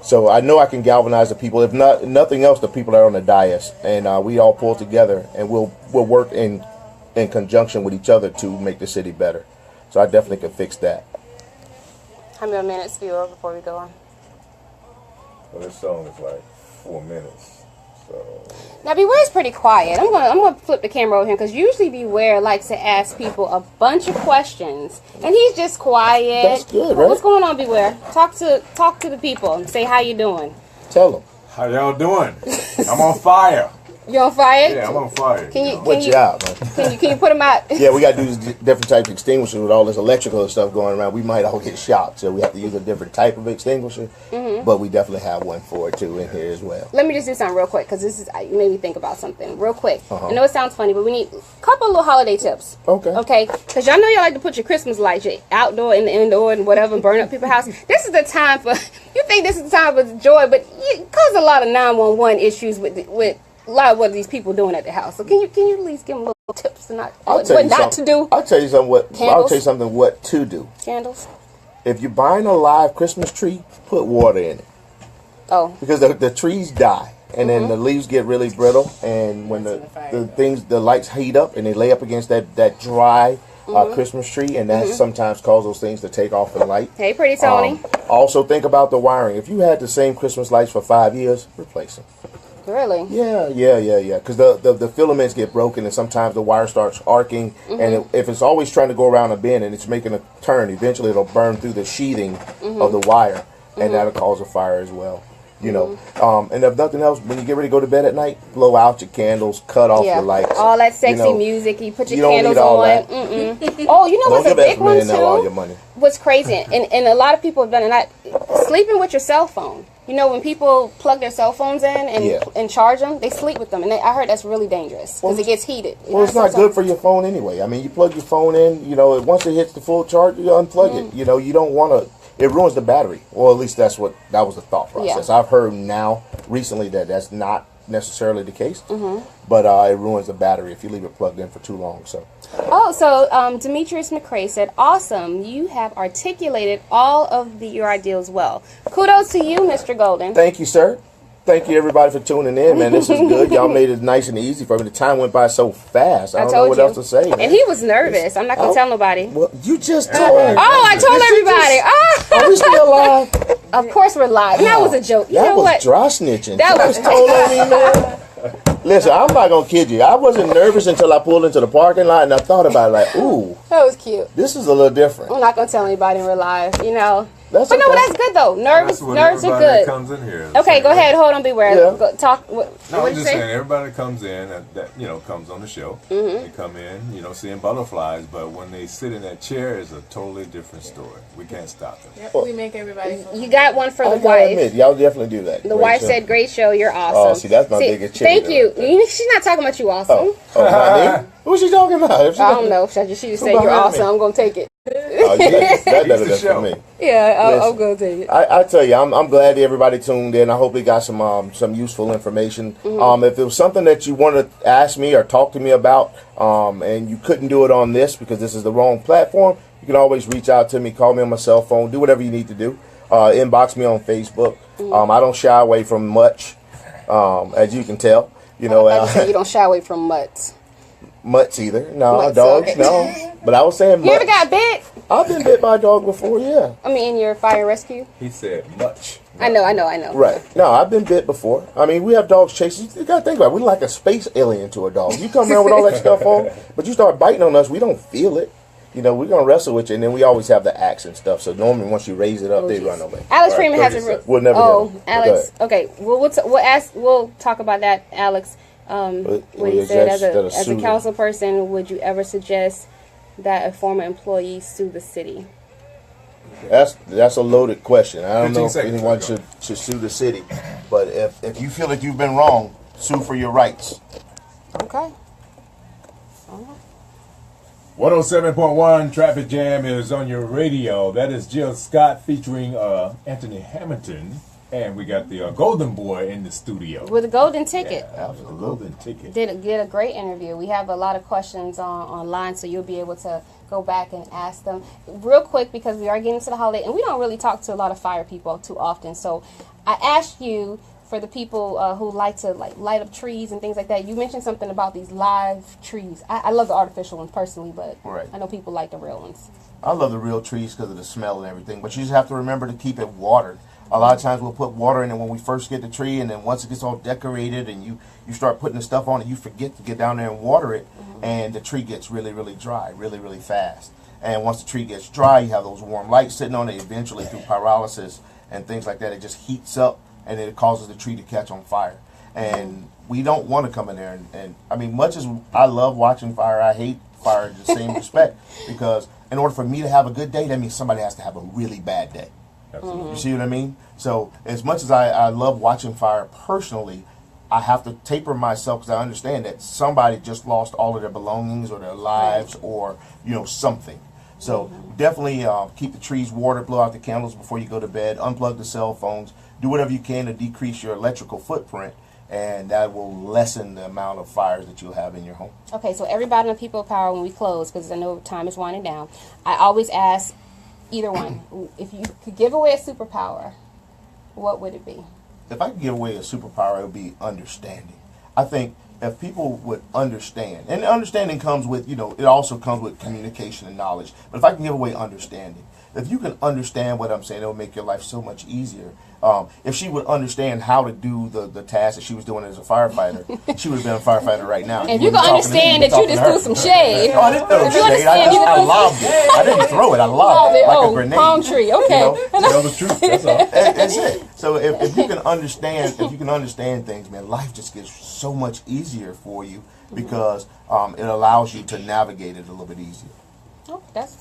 So I know I can galvanize the people. If nothing else, the people that are on the dais, and we all pull together, and we'll work in conjunction with each other to make the city better. So I definitely can fix that. How many minutes do you have before we go on? Well, this song is like 4 minutes. So Now Beware is pretty quiet. I'm gonna flip the camera over here because usually Beware likes to ask people a bunch of questions, and he's just quiet. That's good, right? What's going on, Beware? Talk to the people and say how you doing. Tell them. how y'all doing? I'm on fire. You on fire? Yeah, I'm on fire. Can you What job, man? can you put them out? Yeah, we got to do different types of extinguishers with all this electrical stuff going around. We might all get shocked, so we have to use a different type of extinguisher. But we definitely have one for it too in here as well. Let me just do something real quick because this is you made me think about something real quick. I know it sounds funny, but we need a couple of little holiday tips. Okay. Okay, because y'all know y'all like to put your Christmas lights, your outdoor and the indoor and whatever, burn up people's house. This is the time for you think this is the time for joy, but you cause a lot of 911 issues with a lot of what these people doing at the house. So can you at least give them little tips and what not to do? I'll tell you something. I'll Candles? tell you something. What to do? Candles. If you're buying a live Christmas tree, put water in it Oh, because the trees die and then the leaves get really brittle. And when the lights heat up and they lay up against that dry Christmas tree, and that sometimes cause those things to take off the light. hey, pretty Tony. Also, think about the wiring. If you had the same Christmas lights for 5 years, replace them. Really? Yeah. Because the filaments get broken, and sometimes the wire starts arcing. And if it's always trying to go around a bend and it's making a turn, eventually it'll burn through the sheathing of the wire, and that'll cause a fire as well. You know, and if nothing else, when you get ready to go to bed at night, blow out your candles, cut off Yeah. your lights. All that sexy You know, music. You put you your don't candles need all on. that. Oh, you know Don't what's a give big one that all your too? money. What's crazy, and a lot of people have done it. Sleeping with your cell phone. You know, when people plug their cell phones in and charge them, they sleep with them, and I heard that's really dangerous because it gets heated. Well, it's not good for your phone anyway. I mean, you plug your phone in, you know, once it hits the full charge, you unplug it. You know, you don't want to, it ruins the battery. Well, at least that was the thought process. Yeah. I've heard recently that that's not necessarily the case, but it ruins the battery if you leave it plugged in for too long. So, Demetrius McCrae said, "Awesome, you have articulated all of your ideals well. Kudos to you, Mr. Golden." thank you, sir. Thank you, everybody, for tuning in, man. This is good. Y'all made it nice and easy for me. The time went by so fast. I don't know what else to say, man. And he was nervous. I'm not gonna tell nobody. Well, you just told me. Oh, I told everybody. Are we still live? Of course we're live. That was a joke. You That know was what? dry snitching. That You was- just told on me, man. Listen, I'm not gonna kid you. I wasn't nervous until I pulled into the parking lot and I thought about it like, ooh, That was cute. this is a little different. I'm not gonna tell anybody we're live. You know. That's But no, okay. that's good though. Nerves are Everybody that good. comes in here. Okay, go ahead. Hold on. Beware. Yeah. Go, talk. What No, did I'm you just saying, say? everybody that comes in, that comes on the show, they come in, seeing butterflies, but when they sit in that chair, it's a totally different story. We can't stop them. Yep, we make everybody feel You got one for I the gotta wife. admit, y'all definitely do that. The Great wife show. said, "Great show. You're awesome." Oh, see, that's my biggest Thank cheerleader you. right there. She's not talking about you, awesome. Oh, not me? Who's she talking about? If she I don't know. She just said you're behind awesome. me? I'm gonna take it. Oh, yeah, that's show. for me. Yeah, Listen. I'm gonna take it. I tell you, I'm glad that everybody tuned in. I hope they got some useful information. If it was something that you want to ask me or talk to me about, and you couldn't do it on this because this is the wrong platform, you can always reach out to me, call me on my cell phone, do whatever you need to do. Inbox me on Facebook. I don't shy away from much, as you can tell. You know, You don't shy away from mutts. mutts either. No, Mutts, dogs, okay. no. But I was saying You ever mutts. got bit? I've been bit by a dog before, yeah. I mean, in your fire and rescue. He said much. I know. Right. No, I've been bit before. I mean, we have dogs chasing. You got to think about it. We're like a space alien to a dog. You come around with all that stuff on, but you start biting on us, we don't feel it. You know, we're going to wrestle with you, and then we always have the axe and stuff. So normally once you raise it up, they run away. Alex All right, Freeman has a. 30 seconds. We'll never Oh, hit 'em. Alex. Go Okay. Well, we'll talk about that, Alex. What he said as a council person, would you ever suggest that a former employee sue the city? That's a loaded question. I don't 15 know if seconds, anyone go. should sue the city, but if you feel like you've been wrong, sue for your rights. Okay. 107.1 Traffic Jam is on your radio. That is Jill Scott featuring Anthony Hamilton. And we got the Golden Boy in the studio. With a golden ticket. The Golden Ticket. Did a great interview. We have a lot of questions online, so you'll be able to go back and ask them real quick because we are getting to the holiday, and we don't really talk to a lot of fire people too often. So I asked you, for the people who like to light up trees and things like that, you mentioned something about these live trees. I love the artificial ones personally, but Right. I know people like the real ones. I love the real trees because of the smell and everything, but you just have to remember to keep it watered. A lot of times we'll put water in it when we first get the tree, and then once it gets all decorated and you start putting the stuff on it, you forget to get down there and water it, and the tree gets really, really dry, really, really fast. And once the tree gets dry, you have those warm lights sitting on it. Eventually, through pyrolysis and things like that, it just heats up, and it causes the tree to catch on fire. And we don't want to come in there. And I mean, much as I love watching fire, I hate fire in the same respect, because in order for me to have a good day, that means somebody has to have a really bad day. Absolutely. You see what I mean? So as much as I love watching fire personally, I have to taper myself because I understand that somebody just lost all of their belongings or their lives or, you know, something. So definitely keep the trees watered, blow out the candles before you go to bed, unplug the cell phones, do whatever you can to decrease your electrical footprint, and that will lessen the amount of fires that you'll have in your home. Okay, so everybody on People of Power, when we close, because I know time is winding down, I always ask either one, if you could give away a superpower, what would it be? If I could give away a superpower, it would be understanding. I think if people would understand, and understanding comes with, you know, it also comes with communication and knowledge. But if I can give away understanding, if you can understand what I'm saying, it will make your life so much easier. If she would understand how to do the task that she was doing as a firefighter, she would have been a firefighter right now. If you can understand that you just threw some shade. No, I didn't throw If you shade. understand, you I can lobbed it. I didn't throw it. I lobbed it like a grenade. palm tree. Okay. You know? Tell the truth. That's all. That's it. So if you can understand things, man, life just gets so much easier for you because it allows you to navigate it a little bit easier. Oh, that's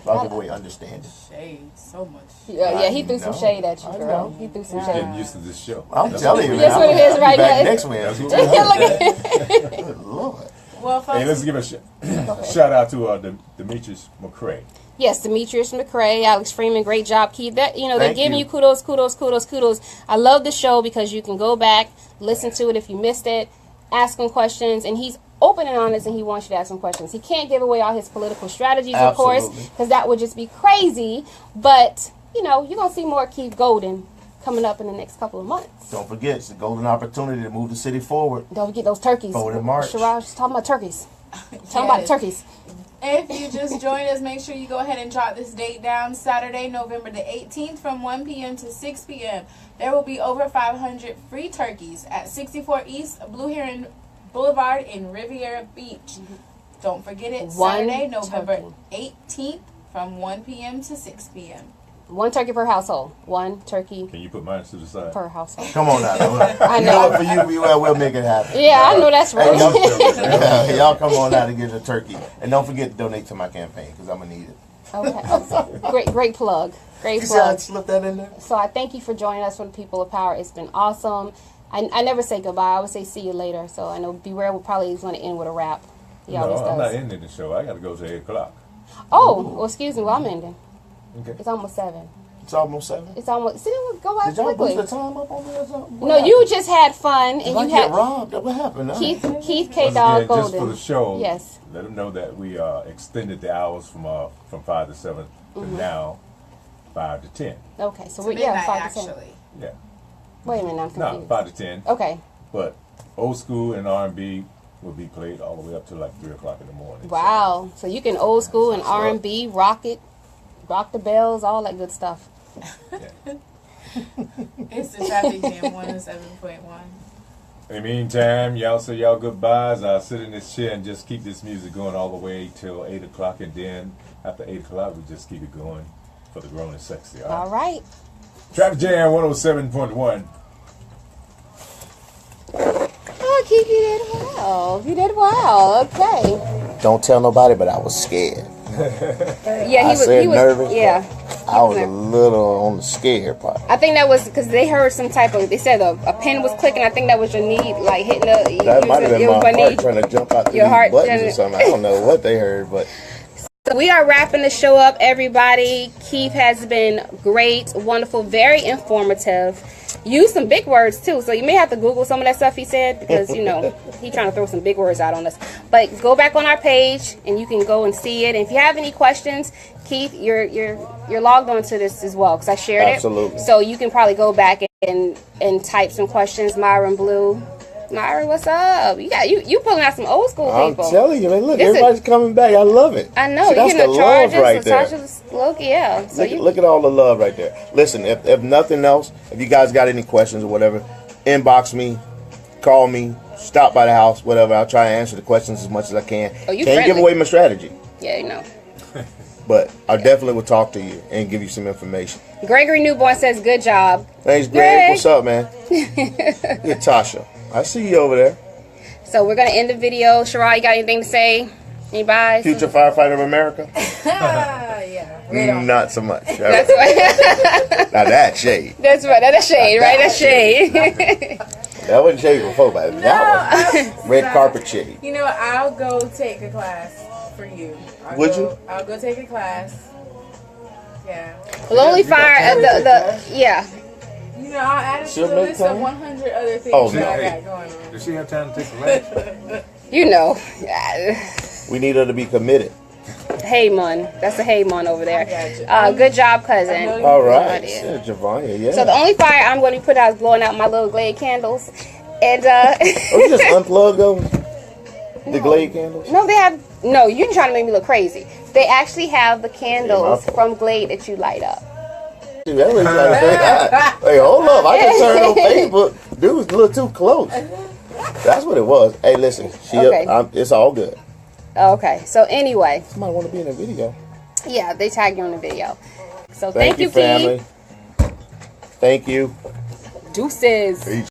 So I'll give away understanding. Shade so much. yeah. He threw some know. shade at you, I girl. know. He threw some Getting shade. used to this show. I'm telling you, man. That's what it is I'll be right back now. next Wednesday. Look at Good Lord. Well, folks, Hey, let's give a shout out to Demetrius McCrae. Yes, Demetrius McCrae, Alex Freeman, great job. Keep that, they're Thank giving you. you kudos. I love the show because you can go back, listen to it if you missed it, ask him questions, and he's open and honest, and he wants you to ask him questions. He can't give away all his political strategies, of course, Absolutely. because that would just be crazy, but, you're going to see more Keith Golden coming up in the next couple of months. Don't forget, it's a golden opportunity to move the city forward. Don't forget those turkeys. Forward in March. Sharaj, talking about turkeys. Talking about the turkeys. if you just joined us, make sure you go ahead and jot this date down. Saturday, November the 18th from 1 p.m. to 6 p.m. There will be over 500 free turkeys at 64 East Blue Heron Boulevard in Riviera Beach. Don't forget it. One Saturday, November turkey. 18th from 1 p.m. to 6 p.m. One turkey per household. One turkey Can you put mine to the side? per household. Come on now. I You know. know what, for you, we'll make it happen. Yeah, I know that's Hey, y'all, right. y'all come on out and get a turkey. And don't forget to donate to my campaign because I'm going to need it. Okay. Great plug. Great You see how I plug. slipped that in there? So I thank you for joining us for the People of Power. It's been awesome. I never say goodbye. I would say see you later. So I know Beware will probably is going to end with a rap. He No, always I'm not does. ending the show. I got to go to 8 o'clock. Oh, well, excuse me. Well, I'm ending. Okay. It's almost 7. It's almost 7. It's almost. See, it go by Did y'all quickly. boost the time up on me or something? No, you just had fun, and I you get had robbed. What happened? Keith K. Once Dog again, just Golden. for the show, Yes. let them know that we extended the hours from 5 to 7 to now 5 to 10. Okay, so To we're midnight, 5 to 10. actually. Yeah. Wait a minute, I'm No, confused. 5 to 10. Okay. But old school and R&B will be played all the way up to like 3 o'clock in the morning. Wow. So you can old school and R&B, rock it, rock the bells, all that good stuff. It's the Traffic Jam 107.1. In the meantime, y'all say y'all goodbyes. I'll sit in this chair and just keep this music going all the way till 8 o'clock. And then after 8 o'clock, we just keep it going for the grown and sexy. All right? All right. Traffic Jam 107.1. Oh, Keith, you did well. You did well. Okay. Don't tell nobody, but I was scared. Yeah, I said he was nervous, Yeah. I was a little on the scared part. I think that was because they heard some type of. They said a pen was clicking. I think that was your knee, like hitting the. That might have been it was my my heart knee. trying to jump out Your these heart buttons or trying- something. I don't know what they heard, but So we are wrapping the show up, everybody. Keith has been great, wonderful, very informative. Used some big words too, so you may have to Google some of that stuff he said because you know he's trying to throw some big words out on us. But go back on our page and you can go and see it. And if you have any questions, Keith, you're logged onto this as well because I shared Absolutely. it. So you can probably go back and type some questions. Myron Blue, Myron, what's up? You pulling out some old school I'm people. telling you, man, look, This is- everybody's coming back. I love it. I know See, you're that's getting the the love charges. right there. Tasha Loki, yeah. So Look at all the love right there. Listen, if nothing else, if you guys got any questions or whatever, inbox me, call me, stop by the house, whatever. I'll try to answer the questions as much as I can. Oh, you Can't give friendly. away my strategy, yeah, you know. but I definitely will talk to you and give you some information. Gregory Newborn says, "Good job." Thanks, Greg. Greg. What's up, man? Good, Tasha. I see you over there. So we're gonna end the video. Shirai, you got anything to say? Anybody? Future firefighter of America? Yeah. Right on. Not so much. That's right. Now that's shade. That's right. That's shade, right? That's shade. That wasn't shade before, but that was red carpet shade. You know, I'll go take a class for you. Would you? I'll go take a class. Yeah. Lonely Fire. Yeah. You know, I'll add it to She'll the make list of time? 100 other things Oh, that no. I got going on. Does she have time to take a class? You know. We need her to be committed. Hey, Mon. That's a hey, Mon over there. I got you. Good job, I know cousin. you- All right. idea. Yeah, Javanya, yeah. So the only fire I'm going to put out is blowing out my little Glade candles. And, Oh, you just unplug those? The Glade candles? no, they have, no, you're trying to make me look crazy. They actually have the candles fault. from Glade that you light up. Dude, that was like, hey, hold up. I just turned on Facebook. Dude was a little too close. That's what it was. Hey, listen. Okay. It's all good. Okay, so anyway, Somebody want to be in a video. yeah, they tag you in the video. So Thank you, Keith. family. Thank you. Deuces. Peace.